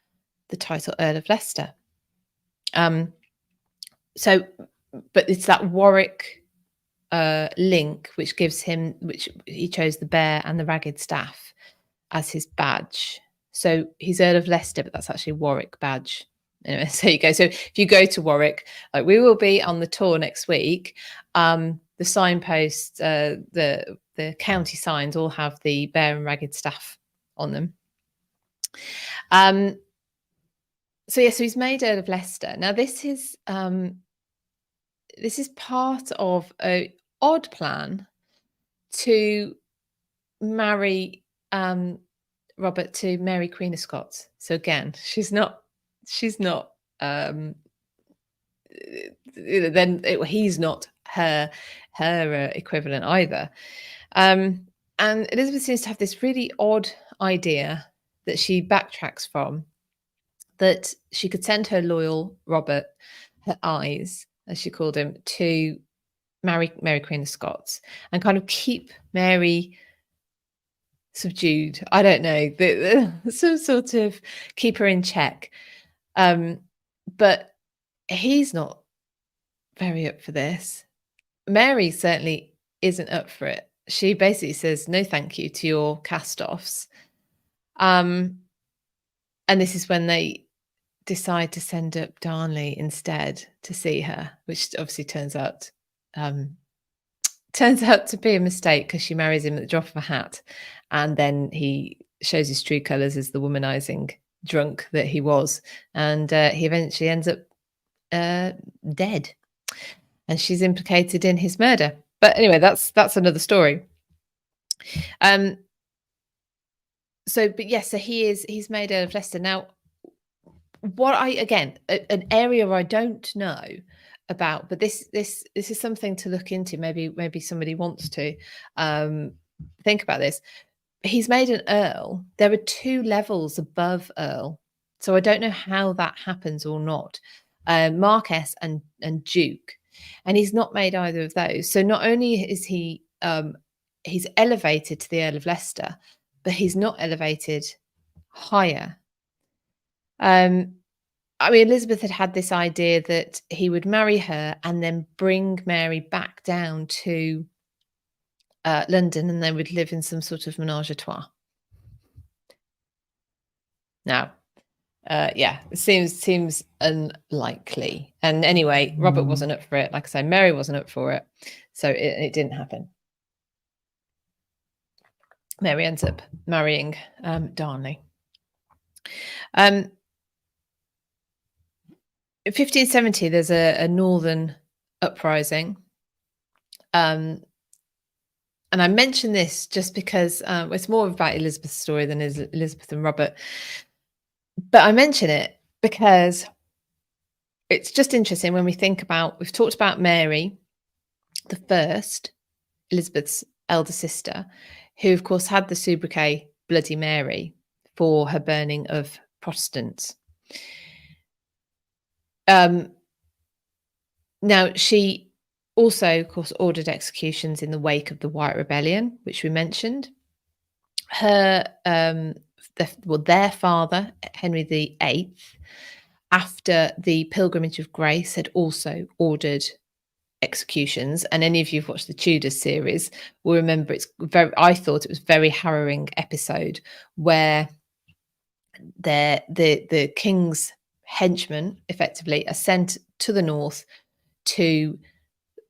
the title Earl of Leicester. So, but it's that Warwick link which gives him, which he chose the bear and the ragged staff as his badge. So he's Earl of Leicester, but that's actually a Warwick badge. Anyway, so you go. So if you go to Warwick, like we will be on the tour next week, the signposts, the county signs all have the bear and ragged staff on them. So yeah, so he's made Earl of Leicester. Now this is this is part of a odd plan to marry Robert to Mary Queen of Scots. So again, she's not he's not her equivalent either. And Elizabeth seems to have this really odd idea that she backtracks from, that she could send her loyal Robert, her eyes, as she called him, to marry Mary Queen of Scots and kind of keep Mary subdued. I don't know, some sort of keep her in check. But he's not very up for this. Mary certainly isn't up for it. She basically says no thank you to your cast-offs. And this is when they decide to send up Darnley instead to see her, which obviously turns out to be a mistake, because she marries him at the drop of a hat, and then he shows his true colours as the womanizing drunk that he was, and he eventually ends up dead, and she's implicated in his murder. But anyway, that's another story. So he's made Earl of Leicester. Now, what an area I don't know about, but this is something to look into. Maybe somebody wants to think about this. He's made an earl. There are 2 levels above earl, so I don't know how that happens or not. Marquess and duke, and he's not made either of those. So not only is he's elevated to the Earl of Leicester, but he's not elevated higher. I mean, Elizabeth had this idea that he would marry her and then bring Mary back down to London, and they would live in some sort of menage a trois. Now, it seems unlikely. And anyway, Robert wasn't up for it. Like I say, Mary wasn't up for it, so it didn't happen. Mary ends up marrying Darnley. In 1570, there's a northern uprising. And I mention this just because it's more about Elizabeth's story than Elizabeth and Robert. But I mention it because it's just interesting when we think about, we've talked about Mary the First, Elizabeth's elder sister, who of course had the sobriquet Bloody Mary for her burning of Protestants. Now, she also, of course, ordered executions in the wake of the White Rebellion, which we mentioned. Their father, Henry VIII, after the Pilgrimage of Grace, had also ordered executions. And any of you who've watched the Tudors series will remember I thought it was a very harrowing episode where the king's henchmen effectively are sent to the north to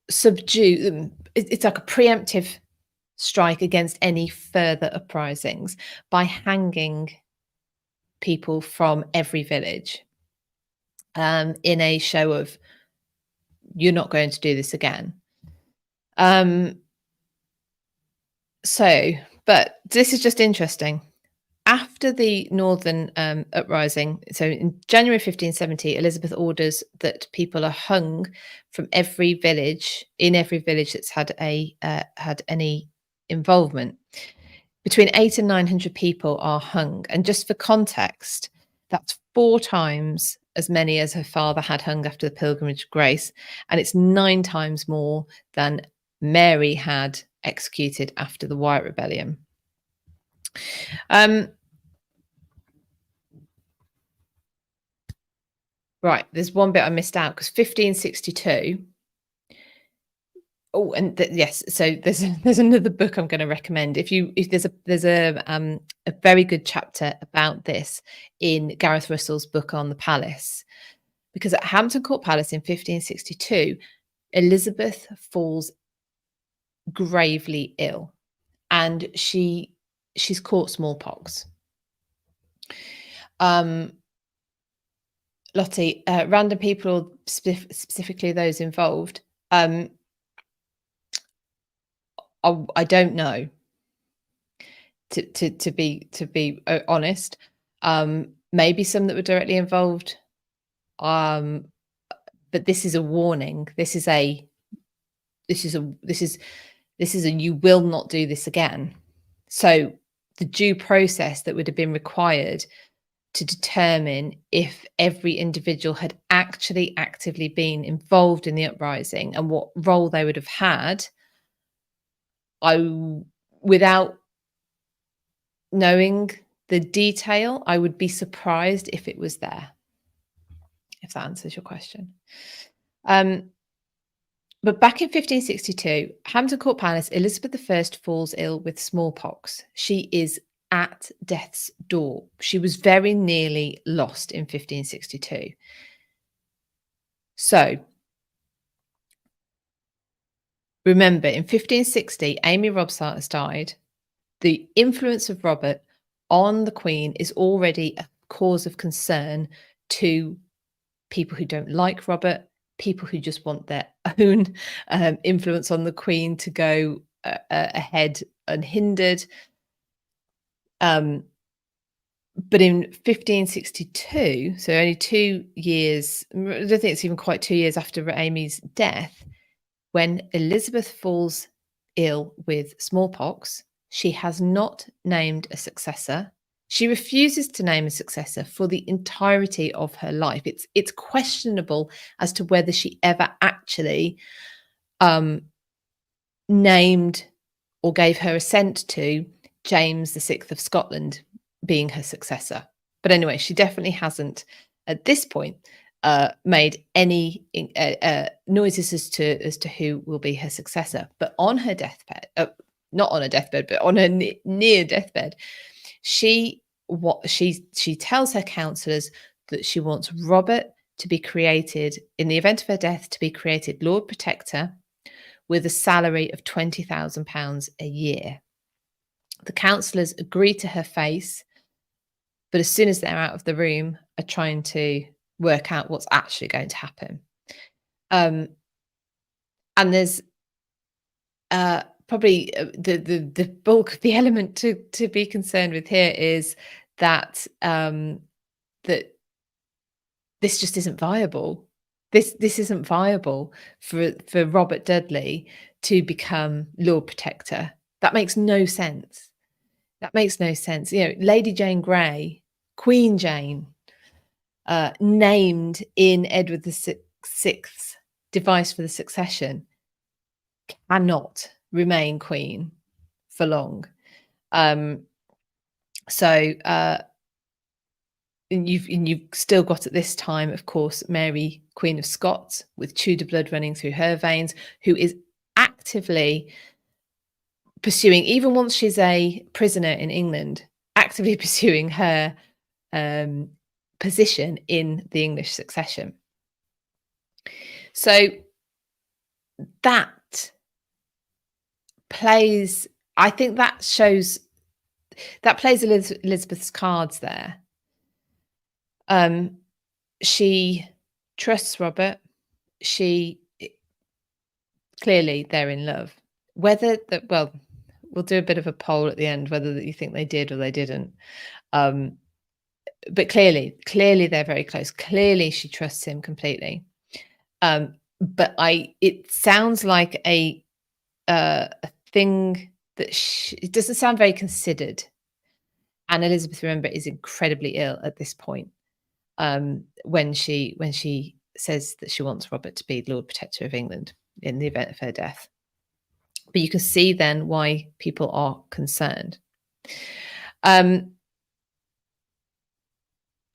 subdue them. It's like a preemptive strike against any further uprisings by hanging people from every village in a show of, you're not going to do this again. But this is just interesting. After the Northern uprising, so in January 1570, Elizabeth orders that people are hung from every village that's had any involvement. Between 800 and 900 people are hung. And just for context, that's 4 times as many as her father had hung after the Pilgrimage of Grace. And it's 9 times more than Mary had executed after the White Rebellion. Right, there's one bit I missed out, because 1562. Oh, and yes, so there's another book I'm going to recommend. If there's a very good chapter about this in Gareth Russell's book on the palace, because at Hampton Court Palace in 1562, Elizabeth falls gravely ill, and she's caught smallpox. Lottie, random people, specifically those involved, Um, I don't know, to be honest. Maybe some that were directly involved. Um, but this is a warning. This is a you will not do this again. So the due process that would have been required to determine if every individual had actually actively been involved in the uprising and what role they would have had, without knowing the detail, I would be surprised if it was there, if that answers your question. But back in 1562, Hampton Court Palace, Elizabeth I falls ill with smallpox. She is at death's door. She was very nearly lost in 1562. So remember, in 1560, Amy Robsart has died. The influence of Robert on the Queen is already a cause of concern to people who don't like Robert, people who just want their own influence on the Queen to go ahead unhindered. But in 1562, so only 2 years, I don't think it's even quite 2 years after Amy's death, when Elizabeth falls ill with smallpox, she has not named a successor. She refuses to name a successor for the entirety of her life. It's questionable as to whether she ever actually named or gave her assent to James VI of Scotland being her successor. But anyway, she definitely hasn't at this point made any noises as to who will be her successor. But on her deathbed, not on her deathbed, but on her near deathbed, she tells her counsellors that she wants Robert to be created, in the event of her death, to be created Lord Protector with a salary of £20,000 a year. The counsellors agree to her face, but as soon as they're out of the room, are trying to work out what's actually going to happen. And there's probably the bulk of the element to be concerned with here is that that this just isn't viable. This isn't viable for Robert Dudley to become Lord Protector. That makes no sense. That makes no sense. You know, Lady Jane Grey, Queen Jane, named in Edward the Sixth's device for the succession, cannot remain queen for long. And you've still got at this time, of course, Mary, Queen of Scots, with Tudor blood running through her veins, who is actively pursuing, even once she's a prisoner in England, actively pursuing her position in the English succession. So that plays, I think that shows, that plays Elizabeth's cards there. She trusts Robert. Clearly they're in love. Whether that, well, we'll do a bit of a poll at the end, whether you think they did or they didn't. But clearly they're very close. Clearly she trusts him completely. But it sounds like a thing that it doesn't sound very considered. And Elizabeth, remember, is incredibly ill at this point. When she says that she wants Robert to be Lord Protector of England in the event of her death. But you can see then why people are concerned.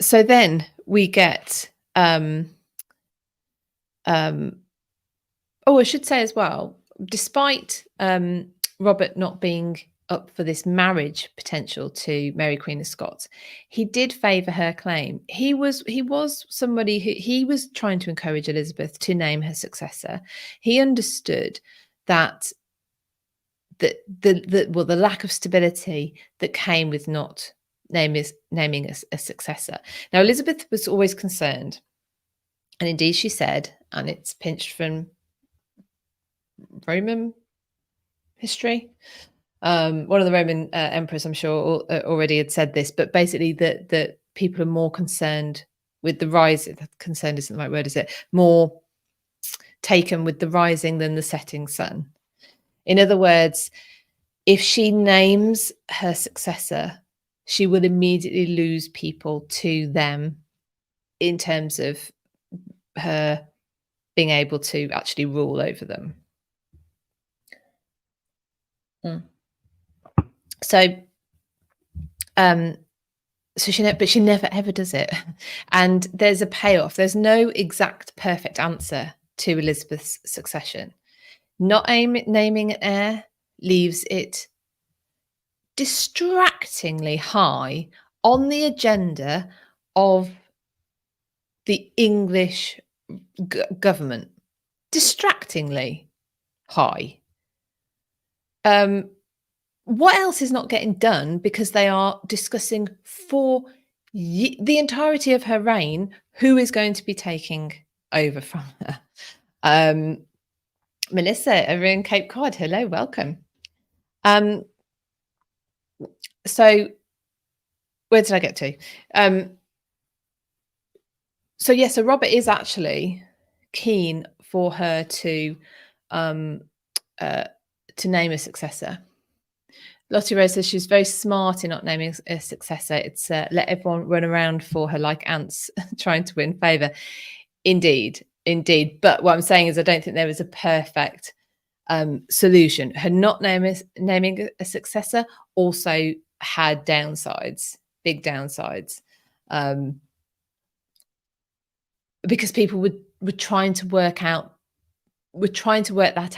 So then we get I should say as well, despite Robert not being up for this marriage potential to Mary Queen of Scots, he did favour her claim. He was somebody who he was trying to encourage Elizabeth to name her successor. He understood that the lack of stability that came with not naming a successor. Now, Elizabeth was always concerned, and indeed she said, and it's pinched from Roman history. One of the Roman emperors, I'm sure, already had said this, but basically that people are more concerned with the rising. Concerned isn't the right word, is it? More taken with the rising than the setting sun. In other words, if she names her successor, she will immediately lose people to them in terms of her being able to actually rule over them. Mm. So, but she never ever does it. And there's a payoff. There's no exact perfect answer to Elizabeth's succession. Not naming an heir leaves it distractingly high on the agenda of the English government. Distractingly high. What else is not getting done because they are discussing for the entirety of her reign who is going to be taking over from her? Melissa over in Cape Cod, hello, welcome. So where did I get to? So Robert is actually keen for her to name a successor. Lottie Rose says she's very smart in not naming a successor. It's let everyone run around for her like ants trying to win favour. Indeed. But what I'm saying is I don't think there is a perfect solution. Her not naming a successor also had downsides, big downsides, because people were trying to work that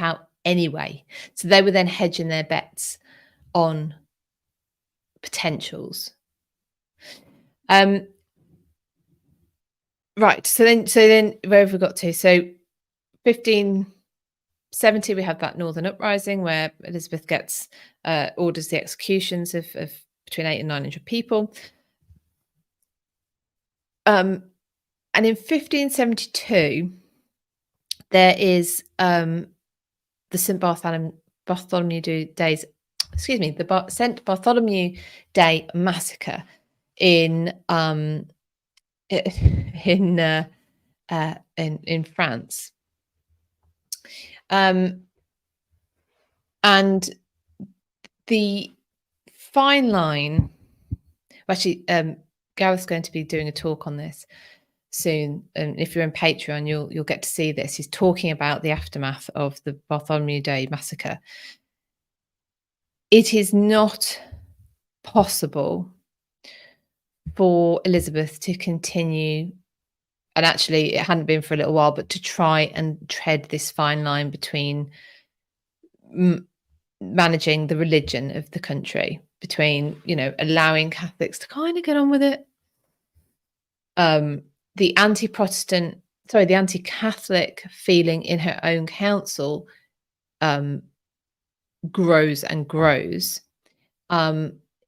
out anyway. So they were then hedging their bets on potentials. Right. So then where have we got to? So 1570, we have that Northern Uprising where Elizabeth gets orders the executions of between 800 and 900 people. And in 1572, there is the St. Bartholomew Days. Excuse me, the St. Bartholomew Day massacre in France. And the fine line, actually, Gareth's going to be doing a talk on this soon, and if you're on Patreon, you'll get to see this. He's talking about the aftermath of the Bartholomew Day massacre. It is not possible for Elizabeth to continue, and actually it hadn't been for a little while, but to try and tread this fine line between managing the religion of the country, between, allowing Catholics to kind of get on with it, the anti-Catholic feeling in her own council grows and grows,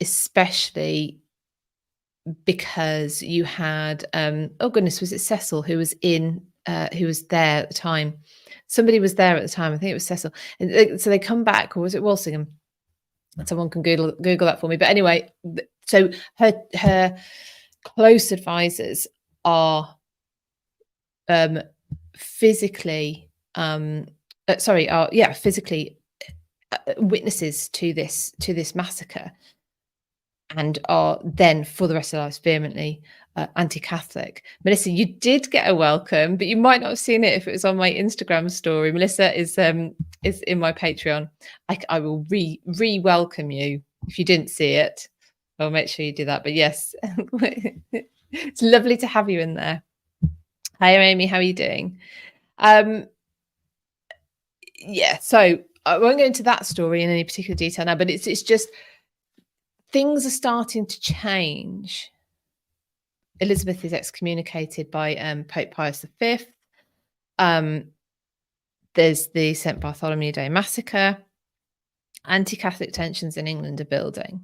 especially because you had oh goodness, was it Cecil who was there at the time? Somebody was there at the time. I think it was Cecil. And so they come back, or was it Walsingham? Someone can Google that for me. But anyway, so her close advisors are physically witnesses to this massacre, and are then for the rest of their lives vehemently anti-Catholic. Melissa, you did get a welcome, but you might not have seen it if it was on my Instagram story. Melissa is in my Patreon. I will re-welcome you if you didn't see it. I'll make sure you do that. But yes, it's lovely to have you in there. Hi, Amy. How are you doing? Yeah, so I won't go into that story in any particular detail now, but it's just things are starting to change. Elizabeth is excommunicated by Pope Pius V. There's the St. Bartholomew Day massacre. Anti-Catholic tensions in England are building.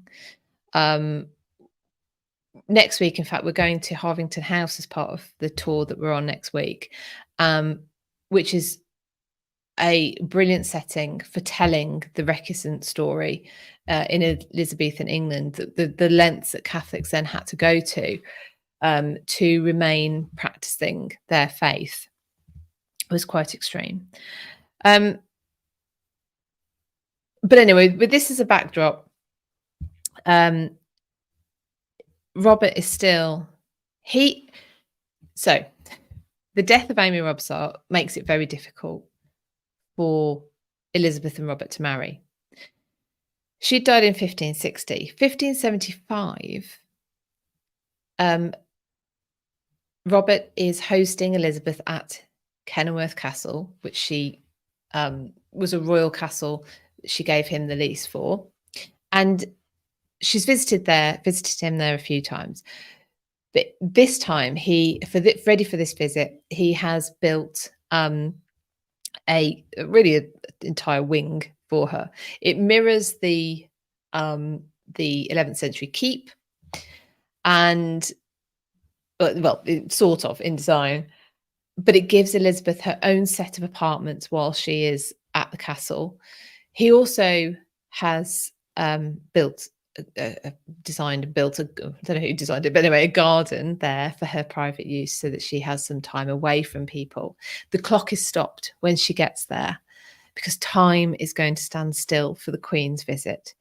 Next week, in fact, we're going to Harvington House as part of the tour that we're on next week, which is a brilliant setting for telling the recusant story in Elizabethan England, the lengths that Catholics then had to go to remain practicing their faith was quite extreme. But anyway, with this as a backdrop, Robert is still so the death of Amy Robsart makes it very difficult for Elizabeth and Robert to marry. She died in 1560. 1575, Robert is hosting Elizabeth at Kenilworth Castle, which she was a royal castle she gave him the lease for. And she's visited him there a few times. But this time, ready for this visit, he has built an entire wing for her. It mirrors the 11th century keep, and sort of in design, but it gives Elizabeth her own set of apartments while she is at the castle. He also has designed and built I don't know who designed it, but anyway, a garden there for her private use so that she has some time away from people. The clock is stopped when she gets there because time is going to stand still for the Queen's visit.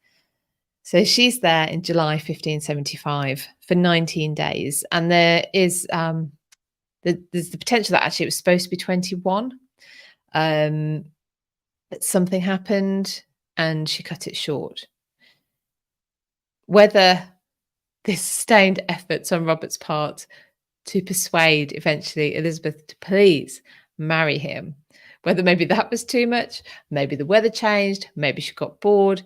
So she's there in July 1575 for 19 days. And there is there's the potential that actually it was supposed to be 21. But something happened and she cut it short. Whether this sustained efforts on Robert's part to persuade eventually Elizabeth to please marry him, whether maybe that was too much, maybe the weather changed, maybe she got bored,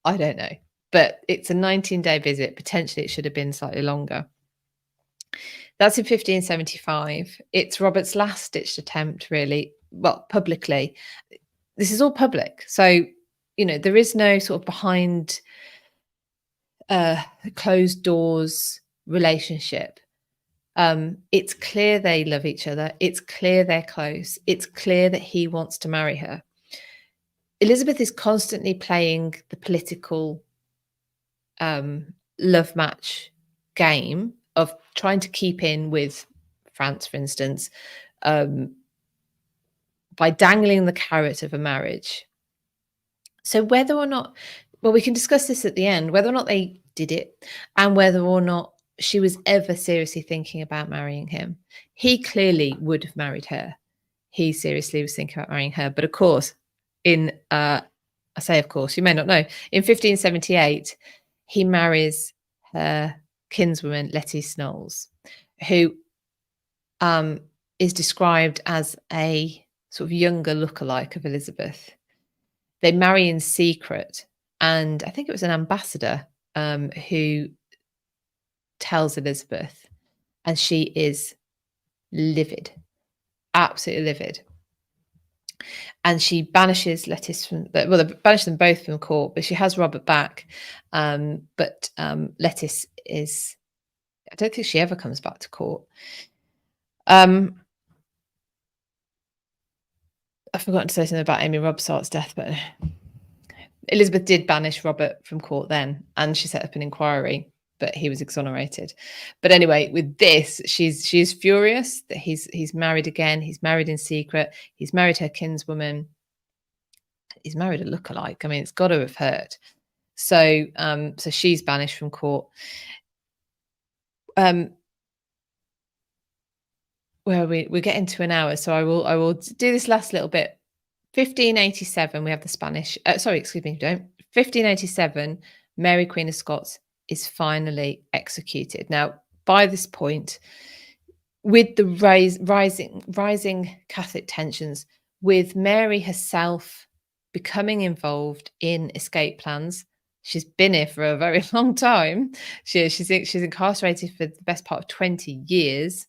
I don't know. But it's a 19-day visit. Potentially it should have been slightly longer. That's in 1575. It's Robert's last-ditched attempt, really. Well, publicly. This is all public. So, there is no sort of behind closed doors relationship. It's clear they love each other. It's clear they're close. It's clear that he wants to marry her. Elizabeth is constantly playing the political love match game of trying to keep in with France, for instance, by dangling the carrot of a marriage. So whether or not, we can discuss this at the end, whether or not they did it and whether or not she was ever seriously thinking about marrying him. He clearly would have married her. He seriously was thinking about marrying her. But of course, I say of course, you may not know, in 1578, he marries her kinswoman, Letty Snowles, who is described as a sort of younger lookalike of Elizabeth. They marry in secret, and I think it was an ambassador who tells Elizabeth, and she is livid, absolutely livid. And she banishes Lettice they banish them both from court, but she has Robert back. But Lettice is, I don't think she ever comes back to court. I've forgotten to say something about Amy Robsart's death, but Elizabeth did banish Robert from court then, and she set up an inquiry, but he was exonerated. But anyway, with this, she's furious that he's married again. He's married in secret. He's married her kinswoman. He's married a lookalike. I mean, it's got to have hurt. So she's banished from court. Where we're getting to an hour, so I will do this last little bit. 1587, we have the Spanish. Excuse me, don't. 1587, Mary Queen of Scots is finally executed. Now, by this point, with the rising Catholic tensions, with Mary herself becoming involved in escape plans, she's been here for a very long time. She's incarcerated for the best part of 20 years.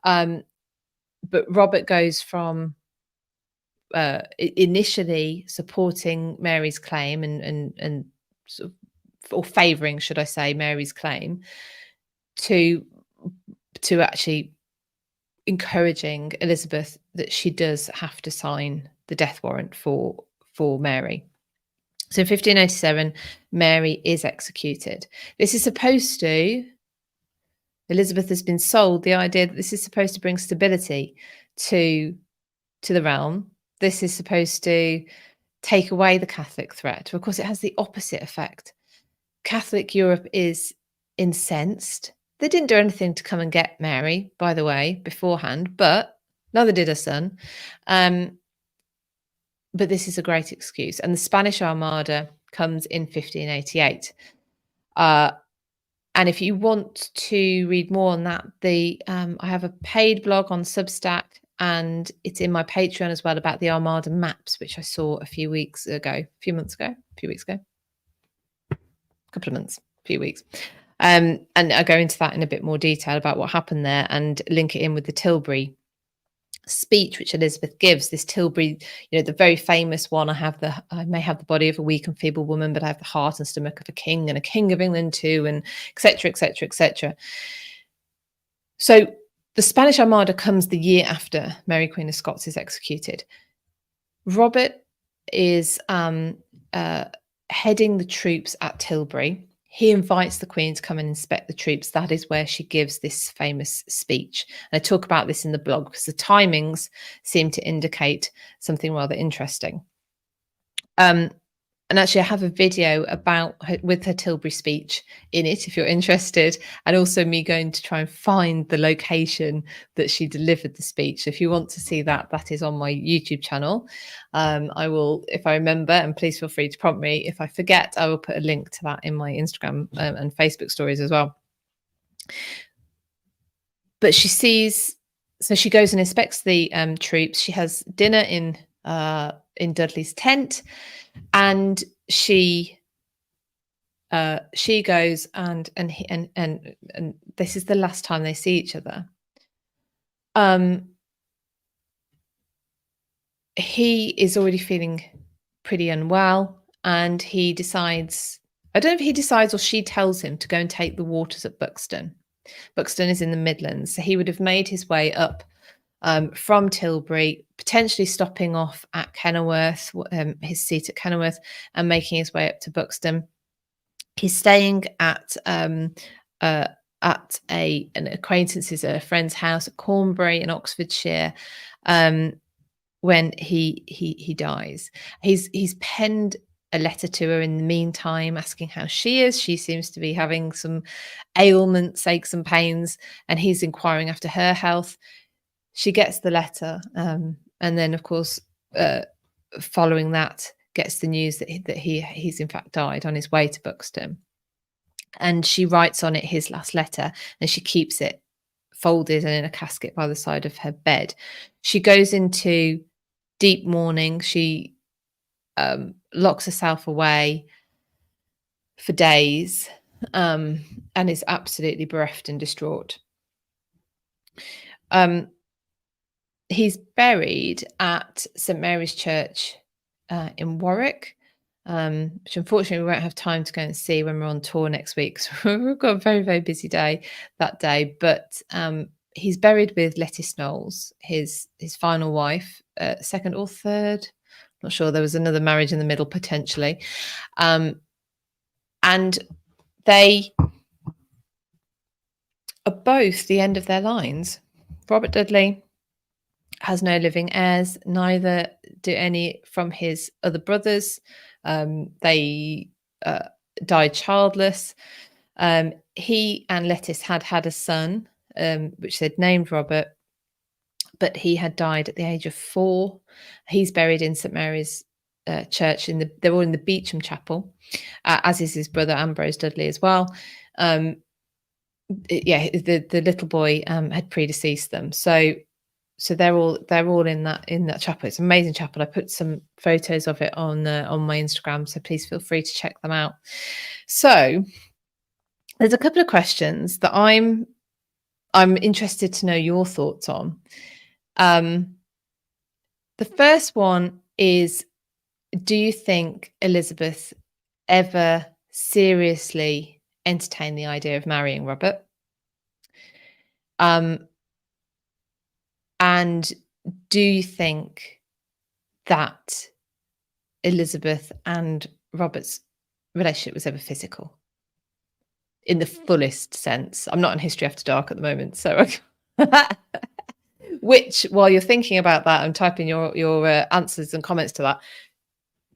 But Robert goes from initially supporting Mary's claim and sort of, or favouring, should I say, Mary's claim, to actually encouraging Elizabeth that she does have to sign the death warrant for Mary. So in 1587, Mary is executed. This is supposed to, Elizabeth has been sold the idea that this is supposed to bring stability to the realm. This is supposed to take away the Catholic threat. Of course, it has the opposite effect. Catholic Europe is incensed. They didn't do anything to come and get Mary, by the way, beforehand, but neither did her son. But this is a great excuse. And the Spanish Armada comes in 1588. And if you want to read more on that, I have a paid blog on Substack, and it's in my Patreon as well, about the Armada maps, which I saw a few weeks ago, and I go into that in a bit more detail about what happened there, and link it in with the Tilbury speech which Elizabeth gives. This Tilbury, the very famous one, I may have the body of a weak and feeble woman, but I have the heart and stomach of a king, and a king of England too, and etc, etc, etc. So the Spanish Armada comes the year after Mary Queen of Scots is executed. Robert is heading the troops at Tilbury. He invites the Queen to come and inspect the troops. That is where she gives this famous speech. And I talk about this in the blog because the timings seem to indicate something rather interesting. And actually, I have a video with her Tilbury speech in it, if you're interested, and also me going to try and find the location that she delivered the speech. So if you want to see that, that is on my YouTube channel. I will, if I remember, and please feel free to prompt me. If I forget, I will put a link to that in my Instagram and Facebook stories as well. But she goes and inspects the troops. She has dinner in Dudley's tent. And she goes and this is the last time they see each other. He is already feeling pretty unwell, and he decides, I don't know if he decides or she tells him to go and take the waters at Buxton. Buxton is in the Midlands, so he would have made his way up from Tilbury, potentially stopping off at Kenilworth, his seat at Kenilworth, and making his way up to Buxton. He's staying at an acquaintance's, a friend's house at Cornbury in Oxfordshire when he dies. He's penned a letter to her in the meantime, asking how she is. She seems to be having some ailments, aches and pains, and he's inquiring after her health. She gets the letter, and then, of course, following that, gets the news that he's in fact died on his way to Buxton. And she writes on it his last letter, and she keeps it folded and in a casket by the side of her bed. She goes into deep mourning. She locks herself away for days, and is absolutely bereft and distraught. He's buried at St Mary's Church in Warwick, which unfortunately we won't have time to go and see when we're on tour next week. So we've got a very, very busy day that day. But he's buried with Lettice Knowles, his final wife, second or third. Not sure. There was another marriage in the middle potentially. And they are both the end of their lines. Robert Dudley has no living heirs, neither do any from his other brothers. They died childless. He and Lettice had a son, which they'd named Robert, but he had died at the age of 4. He's buried in St Mary's Church. They're all in the Beauchamp Chapel, as is his brother Ambrose Dudley as well. The little boy had predeceased them, so they're all in that chapel. It's an amazing chapel. I put some photos of it on my Instagram, so please feel free to check them out. So there's a couple of questions that I'm interested to know your thoughts on. The first one is, do you think Elizabeth ever seriously entertained the idea of marrying Robert? And do you think that Elizabeth and Robert's relationship was ever physical in the fullest sense? I'm not in History After Dark at the moment, so which, while you're thinking about that and typing your answers and comments to that,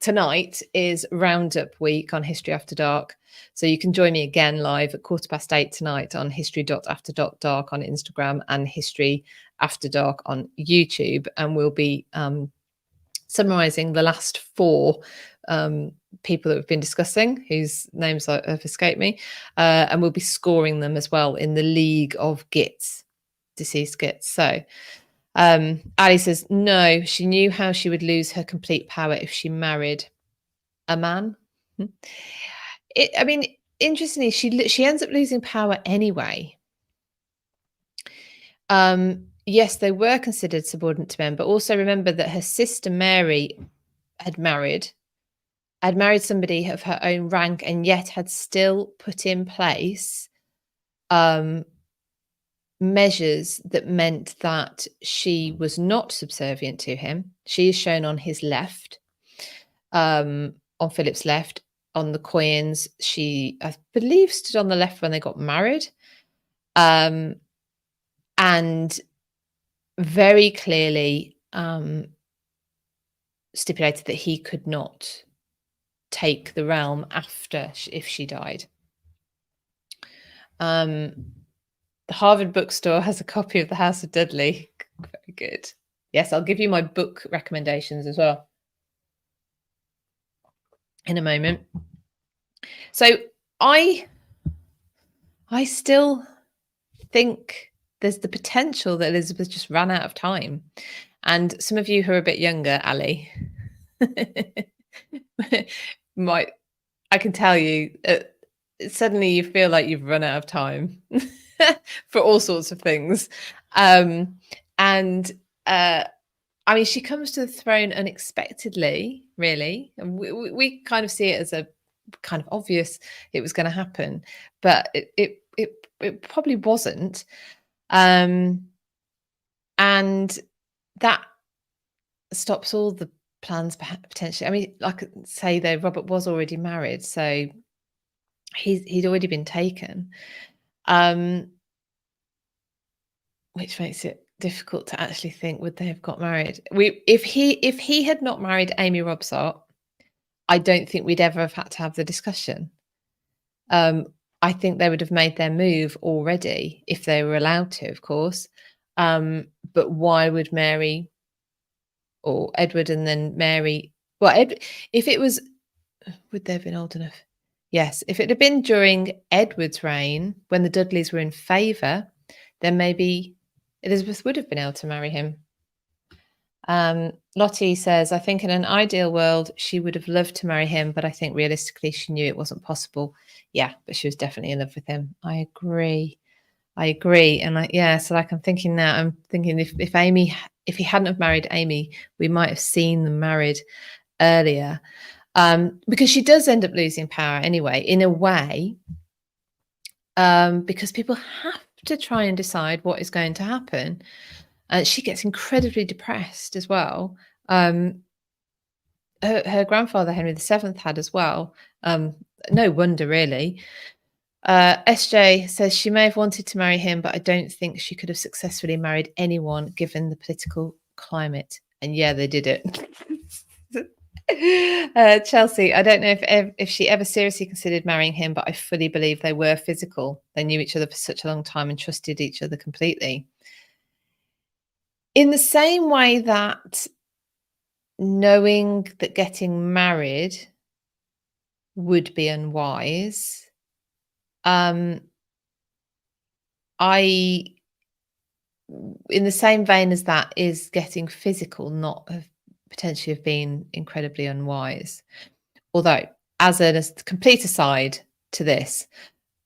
tonight is roundup week on History After Dark. So you can join me again live at 8:15 tonight on history.after.dark on Instagram and History After Dark on YouTube. And we'll be summarising the last 4 people that we've been discussing, whose names have escaped me. And we'll be scoring them as well in the League of Gits, deceased Gits. So Ali says, no, she knew how she would lose her complete power if she married a man. I mean, interestingly, she ends up losing power anyway. Yes, they were considered subordinate to men, but also remember that her sister Mary had married somebody of her own rank, and yet had still put in place measures that meant that she was not subservient to him. She is shown on his left, on Philip's left, on the coins. She, I believe, stood on the left when they got married, and very clearly stipulated that he could not take the realm after if she died. The Harvard Bookstore has a copy of The House of Dudley. Very good. Yes, I'll give you my book recommendations as well in a moment. So I still think there's the potential that Elizabeth just ran out of time. And some of you who are a bit younger, Ali, I can tell you, suddenly you feel like you've run out of time for all sorts of things. I mean, she comes to the throne unexpectedly, really. And we kind of see it as a kind of obvious it was going to happen, but it probably wasn't. And that stops all the plans potentially. I mean, like I say, though, Robert was already married, so he'd already been taken, which makes it difficult to actually think, would they have got married? If he had not married Amy Robsart, I don't think we'd ever have had to have the discussion. I think they would have made their move already if they were allowed to, of course. But why would Mary or Edward and then Mary? Well, if it was, would they have been old enough? Yes. If it had been during Edward's reign, when the Dudleys were in favour, then maybe Elizabeth would have been able to marry him. Lottie says, I think in an ideal world, she would have loved to marry him, but I think realistically she knew it wasn't possible. Yeah, but she was definitely in love with him. I agree. And so like I'm thinking if he hadn't have married Amy, we might have seen them married earlier. Because she does end up losing power anyway, in a way, because people have to try and decide what is going to happen. And she gets incredibly depressed as well. Her grandfather, Henry VII, had as well. No wonder, really. SJ says she may have wanted to marry him, but I don't think she could have successfully married anyone given the political climate. And yeah, they did it. Chelsea, I don't know if she ever seriously considered marrying him, but I fully believe they were physical. They knew each other for such a long time and trusted each other completely. In the same way that knowing that getting married would be unwise, in the same vein as that is getting physical not have potentially have been incredibly unwise. Although, as a complete aside to this,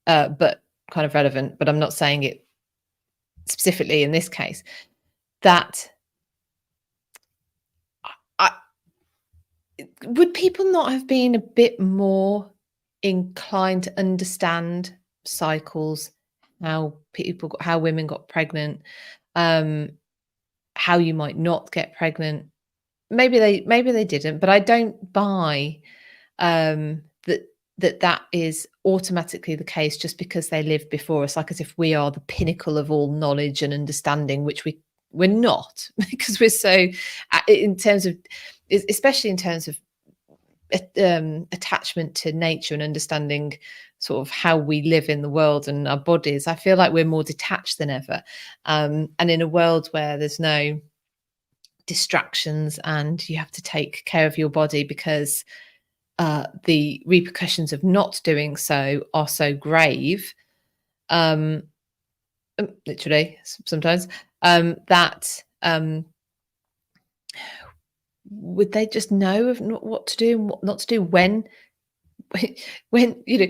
but kind of relevant, but I'm not saying it specifically in this case, that would people not have been a bit more inclined to understand cycles, how women got pregnant, how you might not get pregnant. Maybe they didn't, but I don't buy that is automatically the case just because they lived before us, like as if we are the pinnacle of all knowledge and understanding, which we're not, because we're so in terms of, especially in terms of attachment to nature and understanding sort of how we live in the world and our bodies. I feel like we're more detached than ever, and in a world where there's no distractions and you have to take care of your body because the repercussions of not doing so are so grave, literally sometimes, that would they just know of what to do and what not to do when when you're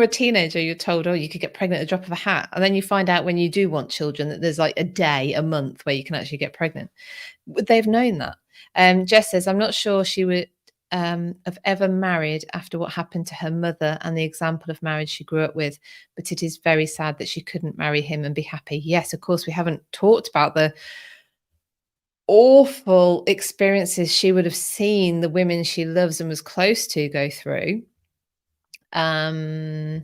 a teenager, you're told, oh, you could get pregnant at the drop of a hat, and then you find out when you do want children that there's like a day, a month where you can actually get pregnant. Would they have known that? Jess says, I'm not sure she would have ever married after what happened to her mother and the example of marriage she grew up with, but it is very sad that she couldn't marry him and be happy. Yes, of course, we haven't talked about the awful experiences she would have seen the women she loves and was close to go through. Amy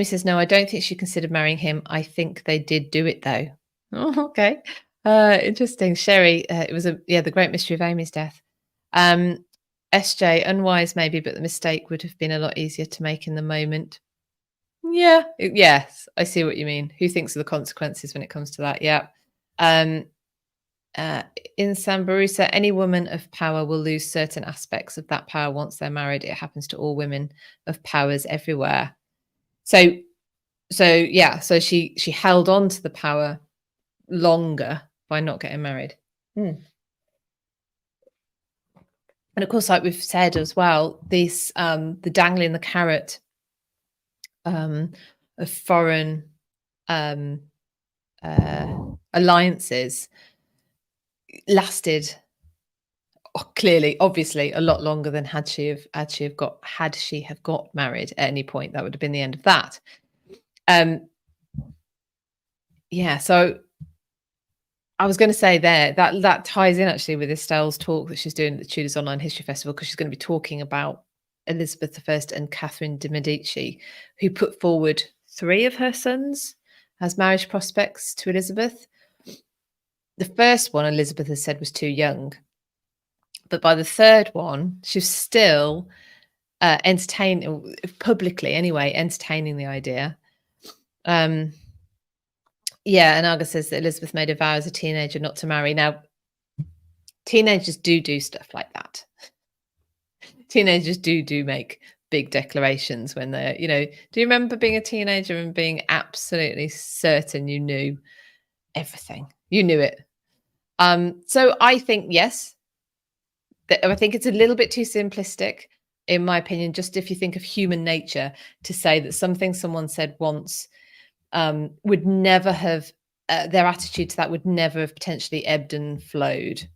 says, no, I don't think she considered marrying him. I think they did do it though. Oh, okay. Interesting. Sherry, it was the great mystery of Amy's death. SJ, unwise maybe, but the mistake would have been a lot easier to make in the moment. Yeah, yes, I see what you mean. Who thinks of the consequences when it comes to that? Yeah. In Sambarusa, any woman of power will lose certain aspects of that power once they're married. It happens to all women of powers everywhere. So she held on to the power longer by not getting married. And of course, like we've said as well, this the dangling the carrot of foreign alliances lasted clearly, obviously, a lot longer than had she have got married at any point. That would have been the end of that. So I was going to say that ties in actually with Estelle's talk that she's doing at the Tudors Online History Festival, because she's going to be talking about Elizabeth I and Catherine de Medici, who put forward 3 of her sons as marriage prospects to Elizabeth. The first one, Elizabeth has said, was too young. But by the third one, she was still entertaining, publicly anyway, entertaining the idea. And Arga says that Elizabeth made a vow as a teenager not to marry. Now, teenagers do stuff like that. Teenagers do make big declarations when they're, do you remember being a teenager and being absolutely certain you knew everything? You knew it. So I think, yes, I think it's a little bit too simplistic, in my opinion, just if you think of human nature, to say that something someone said once would never have, their attitude to that would never have potentially ebbed and flowed.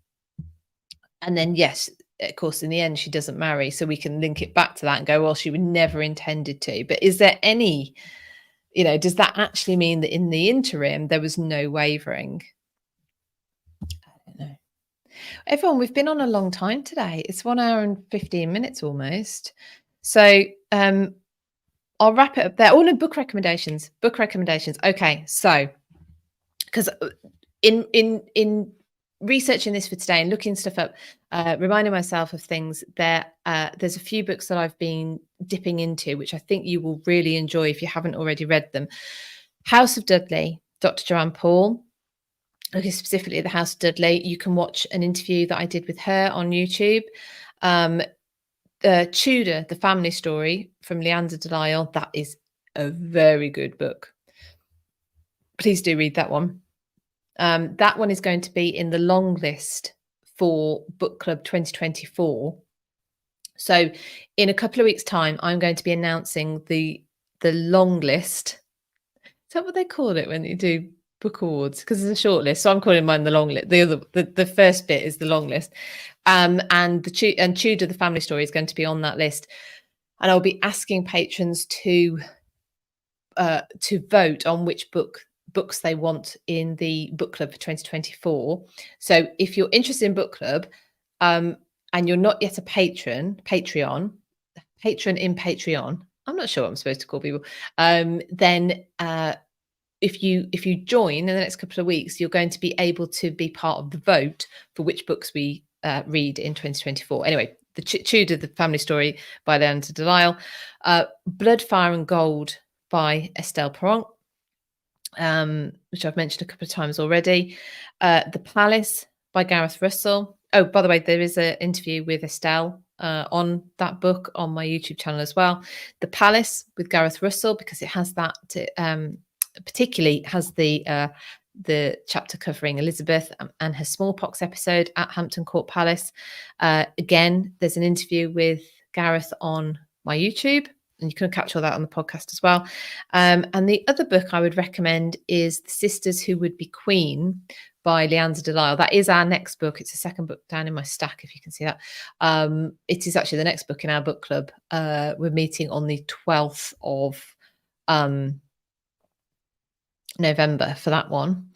And then, yes, of course, in the end, she doesn't marry. So we can link it back to that and go, well, she would never intended to. But is there any, does that actually mean that in the interim, there was no wavering? I don't know. Everyone, we've been on a long time today. It's 1 hour and 15 minutes almost. So I'll wrap it up there. Oh, no, book recommendations. Okay, so because in researching this for today and looking stuff up, reminding myself of things, there's a few books that I've been dipping into, which I think you will really enjoy if you haven't already read them. House of Dudley, Dr. Joanne Paul. Okay, specifically the House of Dudley. You can watch an interview that I did with her on YouTube. Tudor, The Family Story from Leander Delisle. That is a very good book. Please do read that one. That one is going to be in the long list for Book Club 2024. So in a couple of weeks' time, I'm going to be announcing the long list. Is that what they call it when you do book awards? Because it's a short list. So I'm calling mine the long list. The first bit is the long list. And Tudor, The Family Story, is going to be on that list. And I'll be asking patrons to vote on which book books they want in the book club for 2024. So if you're interested in book club, and you're not yet a patron in Patreon, I'm not sure what I'm supposed to call people, then if you join in the next couple of weeks, you're going to be able to be part of the vote for which books we read in 2024. Anyway, the Tudor, the family story by Leander de Lisle, Blood, Fire and Gold by Estelle Paranque, which I've mentioned a couple of times already. The Palace by Gareth Russell. Oh, by the way, there is an interview with Estelle on that book on my YouTube channel as well. The Palace with Gareth Russell, because it has that, particularly has the chapter covering Elizabeth and her smallpox episode at Hampton Court Palace. Again, there's an interview with Gareth on my YouTube, and you can catch all that on the podcast as well. And the other book I would recommend is The Sisters Who Would Be Queen by Leander de Lisle. That is our next book. It's the second book down in my stack, if you can see that. It is actually the next book in our book club. We're meeting on the 12th of November for that one.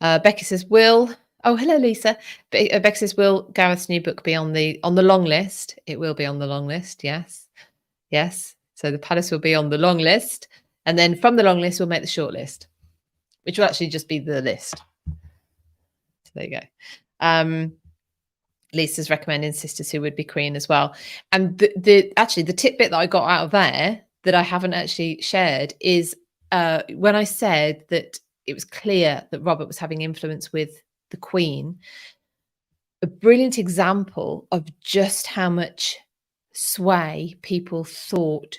Becky says, oh, hello, Lisa. Becky says, will Gareth's new book be on the long list? It will be on the long list, yes. So the Palace will be on the long list, and then from the long list we'll make the short list, which will actually just be the list. So there you go. Lisa's recommending Sisters Who Would Be Queen as well. And the tidbit that I got out of there that I haven't actually shared is when I said that it was clear that Robert was having influence with the Queen. A brilliant example of just how much sway people thought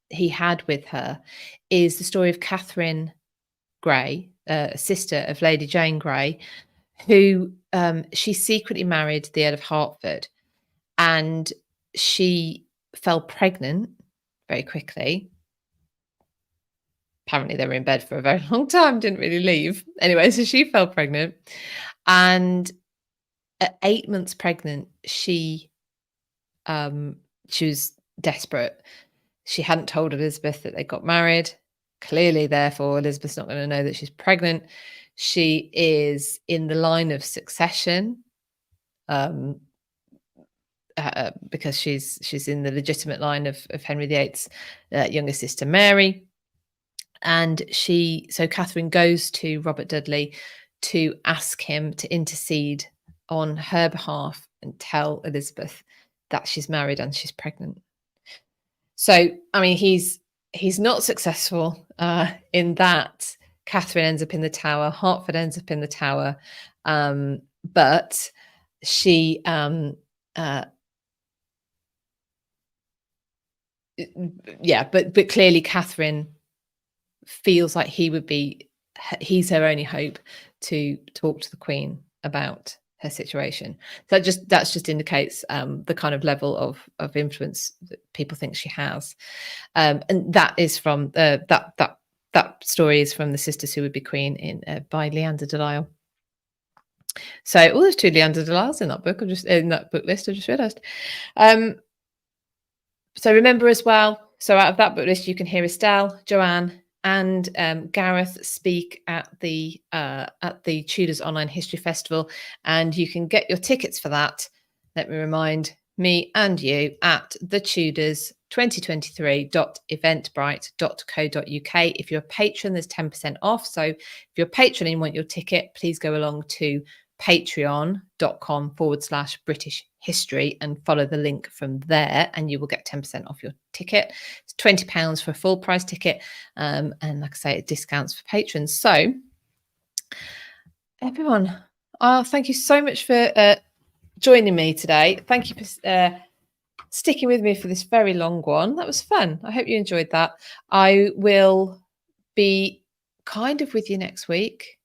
he had with her is the story of Catherine Grey, a sister of Lady Jane Grey, who she secretly married the Earl of Hertford, and she fell pregnant very quickly. Apparently they were in bed for a very long time, didn't really leave. Anyway, so she fell pregnant, and at 8 months pregnant, she was desperate. She hadn't told Elizabeth that they got married. Clearly, therefore, Elizabeth's not going to know that she's pregnant. She is in the line of succession because she's in the legitimate line of Henry VIII's younger sister Mary. And so Catherine goes to Robert Dudley to ask him to intercede on her behalf and tell Elizabeth that she's married and she's pregnant. So, I mean, he's not successful in that. Catherine ends up in the Tower, Hertford ends up in the Tower, but she but clearly Catherine feels like he's her only hope to talk to the Queen about her situation. So that just indicates the kind of level of influence that people think she has, and that is from that story is from The Sisters Who Would Be Queen by Leander de Lisle. So there's 2 Leander de Lisles in that book. In that book list. I just realised. So remember as well. So out of that book list, you can hear Estelle, Joanne, and Gareth speak at the Tudors Online History Festival, and you can get your tickets for that. Let me remind me and you at thetudors2023.eventbrite.co.uk. If you're a patron, there's 10% off. So if you're a patron and want your ticket, please go along to patreon.com/British history and follow the link from there, and you will get 10% off your ticket. It's £20 for a full price ticket, and like I say, it discounts for patrons. So everyone, thank you so much for joining me today. Thank you for sticking with me for this very long one. That was fun. I hope you enjoyed that. I will be kind of with you next week.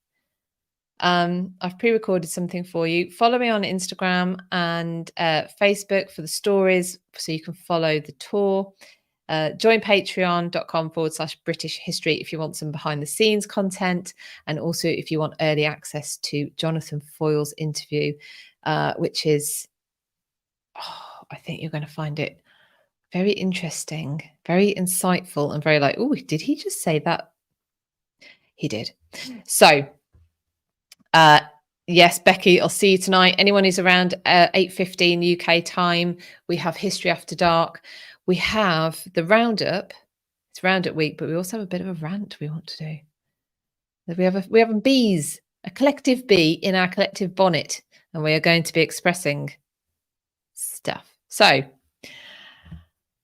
I've pre-recorded something for you. Follow me on Instagram and Facebook for the stories, so you can follow the tour. Join patreon.com/British history if you want some behind the scenes content, and also if you want early access to Jonathan Foyle's interview, which is, I think you're going to find it very interesting, very insightful, and very like, oh, did he just say that? He did. So, yes, Becky, I'll see you tonight. Anyone who's around 8:15 UK time, we have History After Dark. We have the roundup. It's roundup week, but we also have a bit of a rant we want to do. We have a bees, a collective bee in our collective bonnet, and we are going to be expressing stuff. So,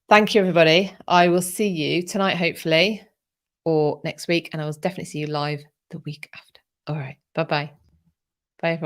thank you, everybody. I will see you tonight, hopefully, or next week, and I will definitely see you live the week after. All right. Bye-bye.